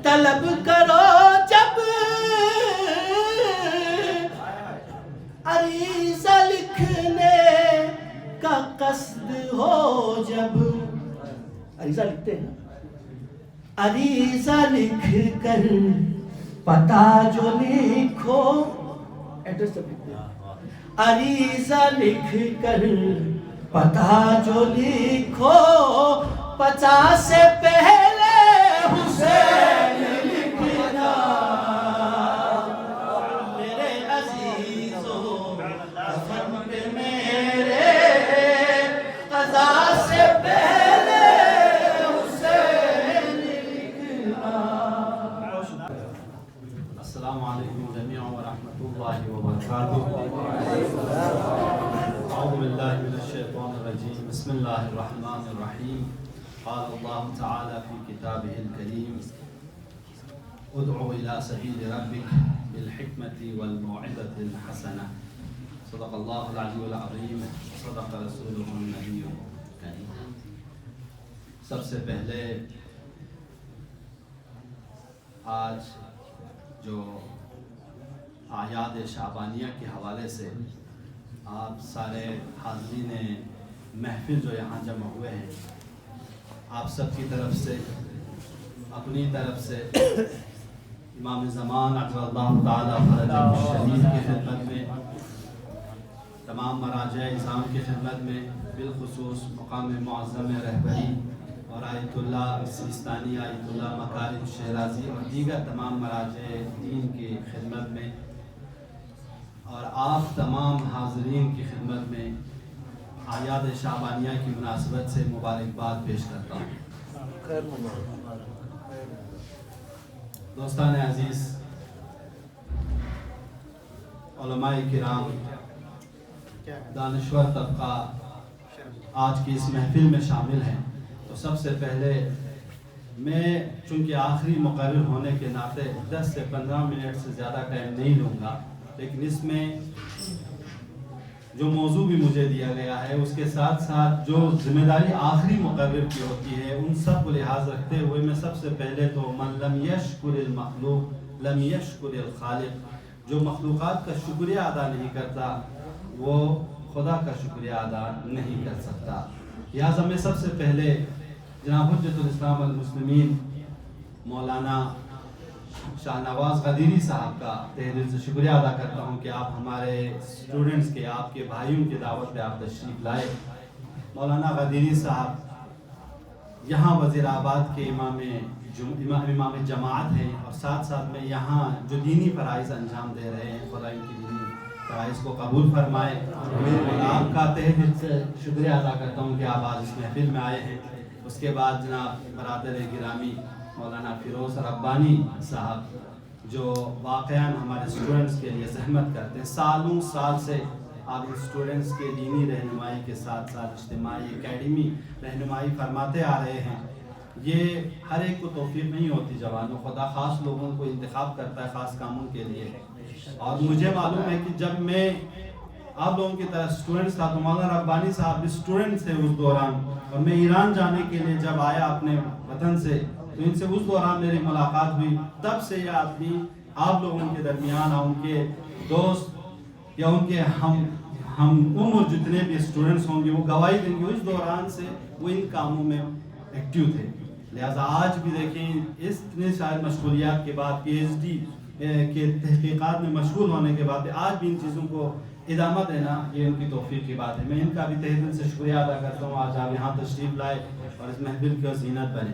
طلب کرو جب عریضہ لکھنے کا قصد ہو جب عریضہ لکھتے ہیں عریضہ لکھ کر پتہ جو لکھو ایڈریس جب لکھتے ہیں عریضہ لکھ کر پتہ جو لکھو 50 سے پہلے حسین لکھنا میرے عزیزو کفن پہ میرے قضا سے پہلے حسین لکھنا. السلام علیکم جميعا ورحمۃ اللہ وبرکاتہ. اعوذ باللہ من الشیطان الرجیم. بسم اللہ الرحمن الرحیم. قال اللہ تعالی فی کتابہ الکریم ادعو الی سبیل ربک بالحکمۃ والموعظۃ الحسنہ. صدق اللہ العلی العظیم. صدق رسولہ النبی الکریم. سب سے پہلے آج جو اعیاد شعبانیہ کے حوالے سے آپ سارے حاضرین محفل جو یہاں جمع ہوئے ہیں آپ سب کی طرف سے اپنی طرف سے امام زمان عجل اللہ تعالی فرجہ شریف کی خدمت میں تمام مراجع نظام کی خدمت میں بالخصوص مقام معظم رہبری اور آیت اللہ سیستانی آیت اللہ مکارم شہرازی اور دیگر تمام مراجع دین کی خدمت میں اور آپ تمام حاضرین کی خدمت میں اعیاد شعبانیہ کی مناسبت سے مبارکباد پیش کرتا ہوں. دوستان عزیز، علماء کرام، دانشور طبقہ آج کی اس محفل میں شامل ہیں. تو سب سے پہلے میں چونکہ آخری مقرر ہونے کے ناطے 10 سے 15 منٹ سے زیادہ ٹائم نہیں لوں گا، لیکن اس میں جو موضوع بھی مجھے دیا گیا ہے اس کے ساتھ ساتھ جو ذمہ داری آخری مقرر کی ہوتی ہے ان سب کو لحاظ رکھتے ہوئے میں سب سے پہلے تو من لم یشکر المخلوق لم یشکر الخالق، جو مخلوقات کا شکریہ ادا نہیں کرتا وہ خدا کا شکریہ ادا نہیں کر سکتا. لہٰذا میں سب سے پہلے جناب حجت الاسلام المسلمین مولانا شاہ نواز غدیری صاحب کا تہ دل سے شکریہ ادا کرتا ہوں کہ آپ ہمارے اسٹوڈنٹس کے، آپ کے بھائیوں کی دعوت پہ آپ تشریف لائے. مولانا غدیری صاحب یہاں وزیر آباد کے امام جماعت ہیں اور ساتھ ساتھ میں یہاں جو دینی فرائض انجام دے رہے ہیں، خدا ان کی دینی فرائض کو قبول فرمائے. اور آپ کا تہ دل سے شکریہ ادا کرتا ہوں کہ آپ آج اس محفل میں آئے ہیں. اس کے بعد جناب برادر گرامی مولانا فیروز ربانی صاحب جو واقعاً ہمارے اسٹوڈنٹس کے لیے زحمت کرتے ہیں، سالوں سال سے آپ اسٹوڈنٹس کے دینی رہنمائی کے ساتھ ساتھ اجتماعی اکیڈمی رہنمائی فرماتے آ رہے ہیں. یہ ہر ایک کو توفیق نہیں ہوتی جوانوں، خدا خاص لوگوں کو انتخاب کرتا ہے خاص کاموں کے لیے. اور مجھے معلوم ہے کہ جب میں آپ لوگوں کی طرح اسٹوڈنٹس تھا تو مولانا ربانی صاحب بھی اسٹوڈنٹ تھے اس دوران، اور میں ایران جانے کے لیے جب آیا اپنے وطن سے تو ان سے اس دوران میری ملاقات ہوئی. تب سے یہ آدمی آپ لوگوں کے درمیان اور ان کے دوست یا ان کے ہم عمر جتنے بھی اسٹوڈنٹس ہوں گے وہ گواہی دیں گے اس دوران سے وہ ان کاموں میں ایکٹیو تھے. لہٰذا آج بھی دیکھیں اس اتنے سارے مشغولیات کے بعد پی ایچ ڈی کے تحقیقات میں مشغول ہونے کے بعد آج بھی ان چیزوں کو ادامہ دینا یہ ان کی توفیق کی بات ہے. میں ان کا بھی تہ دل سے شکریہ ادا کرتا ہوں آج آپ یہاں تشریف لائے اور اس محفل کی زینت بنے.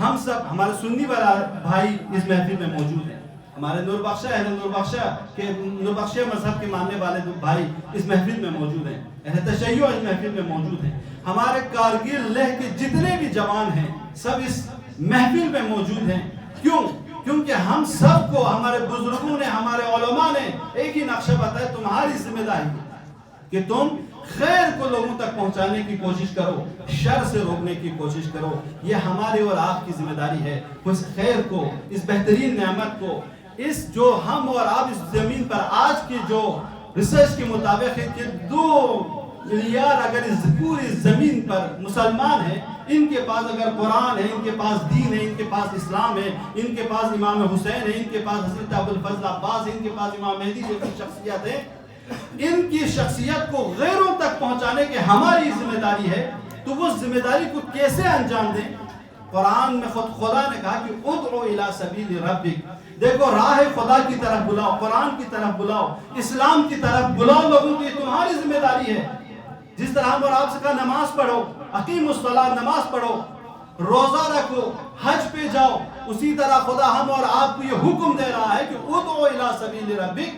ہم سب ہمارے سنی بھائی اس محفل میں موجود ہیں، ہمارے نور بخشہ مذہب کے ماننے والے بھائی اس محفل میں موجود ہیں، اہل تشیع اس محفل میں موجود ہیں، ہمارے کارگل لہ کے جتنے بھی جوان ہیں سب اس محفل میں موجود ہیں۔ کیونکہ ہم سب کو ہمارے بزرگوں نے، ہمارے علماء نے ایک ہی نقشہ بتایا، تمہاری ذمہ داری کہ تم خیر کو لوگوں تک پہنچانے کی کوشش کرو، شر سے روکنے کی کوشش کرو۔ یہ ہماری اور آپ کی ذمہ داری ہے، اس خیر کو، اس بہترین نعمت کو، اس جو ہم اور آپ اس زمین پر آج کی جو ریسرچ کے مطابق ہے کہ 2 ملیار اگر اس پوری زمین پر مسلمان ہیں، ان کے پاس اگر قرآن ہے، ان کے پاس دین ہے، ان کے پاس اسلام ہے، ان کے پاس امام حسین ہے، ان کے پاس حضرت ابوالفضل عباس ہے، ان کے پاس امام مہدی جیسی شخصیت ہے، ان کی شخصیت کو غیروں تک پہنچانے کی ہماری ذمہ داری ہے۔ تو وہ ذمہ داری کو کیسے انجام دیں؟ قرآن میں خود خدا نے کہا کہ ادعو الی سبیل ربک، دیکھو راہ خدا کی طرف بلاؤ، قرآن کی طرف بلاؤ، اسلام کی طرف بلاؤ لوگوں کی، تمہاری ذمہ داری ہے۔ جس طرح ہم اور آپ سے کہا نماز پڑھو، اقیموا الصلاۃ، نماز پڑھو، روزہ رکھو، حج پہ جاؤ، اسی طرح خدا ہم اور آپ کو یہ حکم دے رہا ہے کہ ادعو الی سبیل ربک۔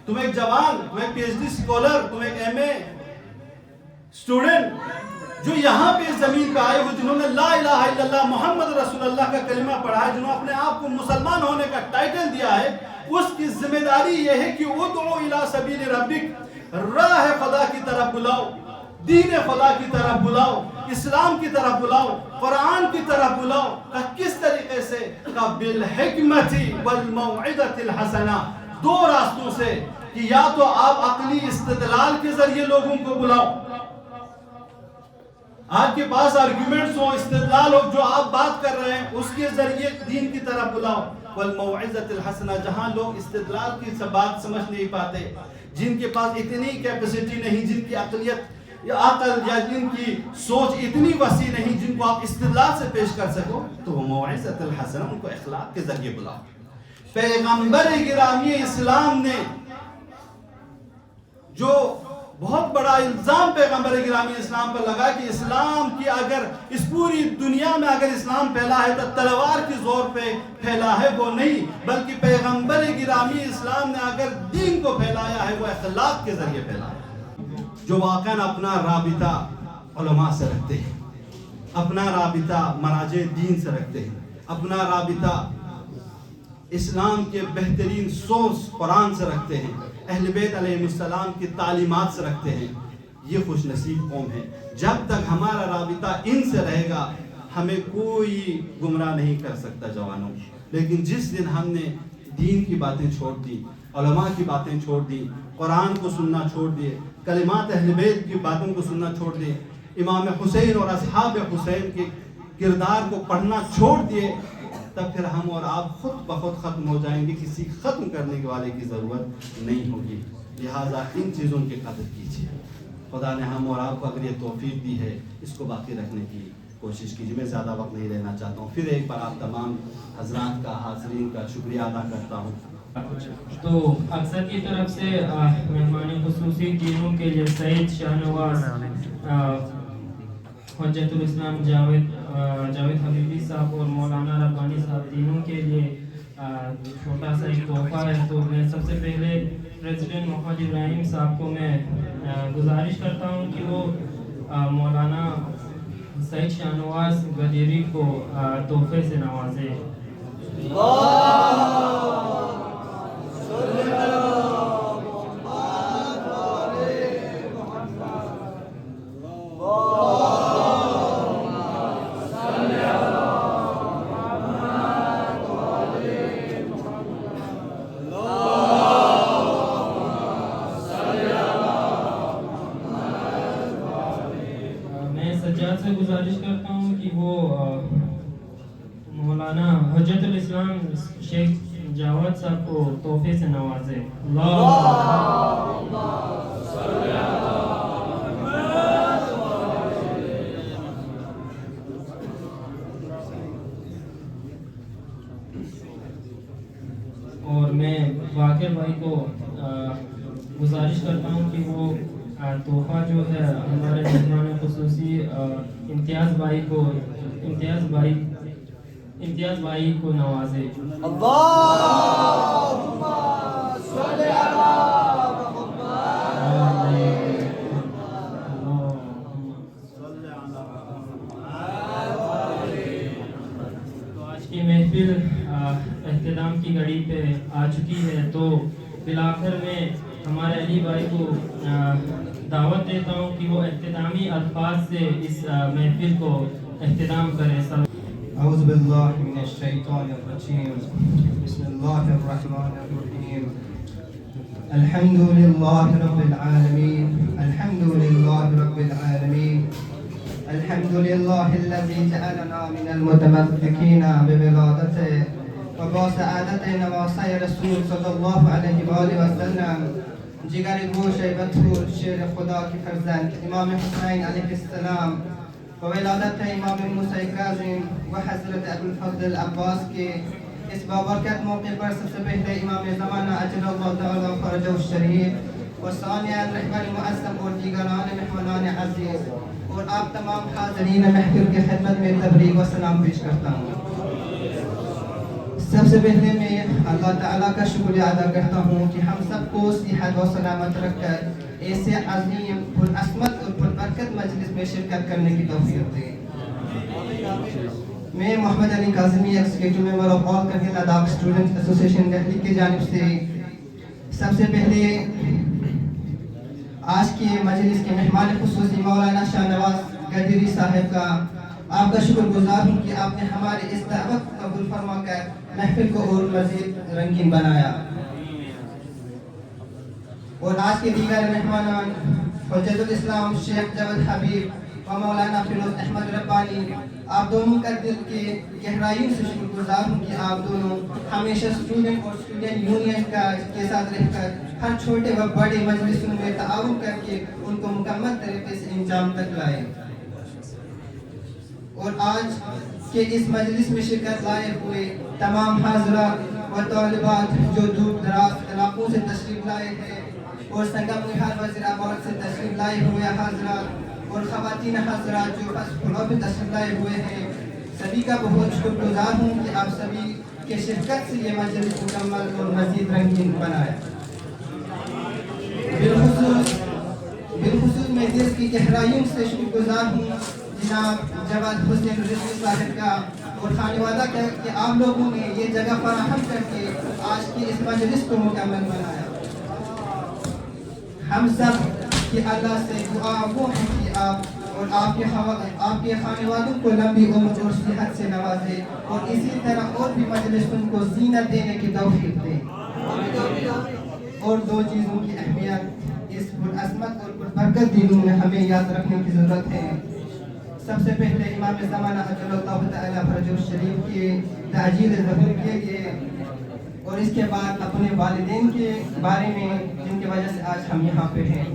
تم ایک جوان، تم ایک پی ایچ ڈی اسکالر، تم ایک ایم اے اسٹوڈنٹ جو یہاں پہ اس زمین پہ آئے ہو، جنہوں نے لا الہ الا اللہ محمد رسول اللہ کا کلمہ پڑھا ہے، جنہوں نے اپنے آپ کو مسلمان ہونے کا ٹائٹل دیا ہے، اس کی ذمہ داری یہ ہے کہ ادعو الی سبیل ربک، راہ خدا کی طرف بلاؤ، دین خدا کی طرف بلاؤ، اسلام کی طرف بلاؤ، قرآن کی طرف بلاؤ۔ کس طریقے سے؟ بالحکمت والموعظۃ الحسنہ، 2 راستوں سے، کہ یا تو آپ عقلی استدلال کے ذریعے لوگوں کو بلاؤ، آپ کے پاس آرگیومنٹس ہو، استدلال ہو، جو آپ بات کر رہے ہیں اس کے ذریعے دین کی طرف بلاؤ۔ والموعظۃ الحسنہ، جہاں لوگ استدلال کی بات سمجھ نہیں پاتے، جن کے پاس اتنی کیپیسٹی نہیں، جن کی عقلیت یا عقل یا جن کی سوچ اتنی وسیع نہیں جن کو آپ استدلال سے پیش کر سکو، تو وہ موعظۃ الحسنہ، ان کو اخلاق کے ذریعے بلاؤ۔ پیغمبر گرامی اسلام نے جو بہت بڑا الزام پیغمبر گرامی اسلام پر لگا کہ اسلام کی اگر اس پوری دنیا میں اگر اسلام پھیلا ہے تو تلوار کی زور پہ پھیلا ہے، وہ نہیں، بلکہ پیغمبر گرامی اسلام نے اگر دین کو پھیلایا ہے وہ اخلاق کے ذریعے پھیلایا، جو واقعاً اپنا رابطہ علماء سے رکھتے ہیں، اپنا رابطہ مراجع دین سے رکھتے ہیں، اپنا رابطہ اسلام کے بہترین سورس قرآن سے رکھتے ہیں، اہل بیت علیہ السلام کی تعلیمات سے رکھتے ہیں۔ یہ خوش نصیب قوم ہے۔ جب تک ہمارا رابطہ ان سے رہے گا ہمیں کوئی گمراہ نہیں کر سکتا جوانوں، لیکن جس دن ہم نے دین کی باتیں چھوڑ دی، علماء کی باتیں چھوڑ دی، قرآن کو سننا چھوڑ دیے، کلمات اہل بیت کی باتوں کو سننا چھوڑ دیے، امام حسین اور اصحاب حسین کے کردار کو پڑھنا چھوڑ دیے، تب پھر ہم اور آپ خود بخود ختم ہو جائیں گے، کسی ختم کرنے والے کی ضرورت نہیں ہوگی۔ لہٰذا ان چیزوں کی قدر کیجیے۔ خدا نے ہم اور آپ کو اگر یہ توفیق دی ہے اس کو باقی رکھنے کی کوشش کیجیے۔ میں زیادہ وقت نہیں لینا چاہتا ہوں، پھر ایک بار آپ تمام حضرات کا، حاضرین کا شکریہ ادا کرتا ہوں۔ تو اکثر کی طرف سے مہمان خصوصی تینوں کے لیے سعید شاہ نواز، حجت الاسلام جاوید حبیبی صاحب اور مولانا ربانی صاحب، تینوں کے لیے چھوٹا سا ایک تحفہ ہے۔ تو میں سب سے پہلے پریزیڈنٹ محمد ابراہیم صاحب کو میں گزارش کرتا ہوں کہ وہ مولانا سعید شاہ نواز غدیری کو تحفے سے نوازے۔ سجاد سے گزارش کرتا ہوں کہ وہ مولانا حجت الاسلام شیخ جاوید صاحب کو تحفے سے نوازے۔ اور میں باقر بھائی کو گزارش کرتا ہوں کہ وہ تحفہ جو ہے ہمارے مہمان خصوصی امتیاز بھائی امتیاز بھائی کو نوازے. کی محفل اختتام کی گھڑی پہ آ چکی ہے، تو بالآخر میں ہمارے علی بھائی کو دعوت دیتا ہوں کہ وہ اختتامی الفاظ سے اس محفل کو اختتام کریں. اعوذ باللہ من الشیطان الرجیم، بسم اللہ الرحمن الرحیم. الحمد للہ رب العالمین، الحمد للہ رب العالمین، الحمد لله الذي جعلنا من المتمسكين بولادته وبسعادته نواسي رسول صلی اللہ علیہ وآلہ وسلم. جگر گوش بطور شیر خدا کی فرزند امام حسین علیہ السلام و ولادت امام موسیٰ کاظم و حضرت ابوالفضل العباس کے اس بابرکت موقع پر سب سے پہلے امام زمانہ اجل اللہ تعالی فرجہ الشریف و ثانیہ رہبر معظم اور دیگران مہمانان عزیز اور آپ تمام حاضرین محفل کی خدمت میں تبریک و سلام پیش کرتا ہوں. سب سے پہلے میں اللہ تعالیٰ کا شکریہ ادا کرتا ہوں کہ ہم سب کو صحت و سلامت رکھ کر ایسے عظیم پرعظمت اور پربرکت مجلس میں شرکت کرنے کی توفیق دے. میں Muhammad Ali Kazmi executive member of all Kargil Ladakh student association Delhi کی جانب سے سب سے پہلے آج کے مجلس کے مہمان خصوصی مولانا شاہ نواز گدری صاحب کا آپ کا شکر گزار ہوں کہ آپ نے ہماری اس دعوت کو قبول فرما کر محفل کو اور مزید رنگین بنایا. اور آج کے دیگر مہمانان حجت الاسلام شیخ جاوید حبیب و مولانا فیروز احمد ربانی، آپ دونوں کا دل کے گہرائیوں سے شکر گزار ہوں کہ آپ دونوں ہمیشہ اسٹوڈنٹ اور اسٹوڈنٹ یونین کے ساتھ رہ کر ہر چھوٹے و بڑے مجلسوں میں تعاون کر کے ان کو مکمل طریقے سے انجام تک لائے. اور آج کے اس مجلس میں شرکت لائے ہوئے تمام حاضرات و طالبات جو دور دراز علاقوں سے تشریف لائے ہیں اور سنگم نہال وزیر آباد سے تشریف لائے ہوئے حاضرات اور خواتین حضرات جو فلو پہ تشریف لائے ہوئے ہیں، سبھی کا بہت شکر گزار ہوں کہ آپ سبھی کے شرکت سے یہ مجلس مکمل اور مزید رنگین بنایا. بالخصوص میں دل کی گہرائیوں سے شکر گزار ہوں جناب جواد حسین رضوی صاحب کا اور خانوادہ کا کہ آپ لوگوں نے یہ جگہ فراہم کر کے آج کی اس مجلس کو مکمل بنایا. ہم سب کہ اللہ سے دعا وہ ہے کہ آپ اور آپ کے خانوادوں کو لمبی عمر اور صحت سے نوازے اور اسی طرح اور بھی مجلسوں کو زینت دینے کی توفیق دے. اور دو چیزوں کی اہمیت اس پرعظمت اور پربرکت دنوں میں ہمیں یاد رکھنے کی ضرورت ہے. سب سے پہلے امام زمانہ اجل اللہ تعالی فرجہ الشریف کی تعجیل ظہور کے لیے اور اس کے بعد اپنے والدین کے بارے میں جن کی وجہ سے آج ہم یہاں پہ ہیں.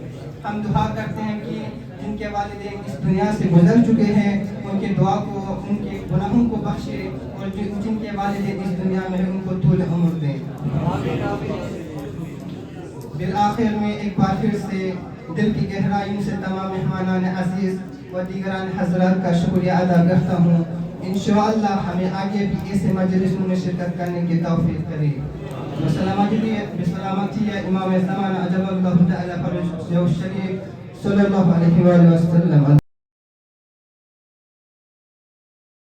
ہم دعا کرتے ہیں کہ جن کے والدین اس دنیا سے گزر چکے ہیں ان کے دعا کو ان کے گناہوں کو بخشے اور جن کے والدین اس دنیا میں ان کو طول عمر دیں. بالآخر میں ایک بار پھر سے دل کی گہرائیوں سے تمام مہمانان عزیز و دیگران حضرات کا شکریہ ادا کرتا ہوں. انشاءاللہ ہمیں آگے بھی ایسے مجلسوں میں شرکت کرنے کی توفیق کرے. بسلامتی ہے امام زمانہ اجل اللہ تعالی فرجہ الشریف صلی اللہ علیہ وآلہ وسلم.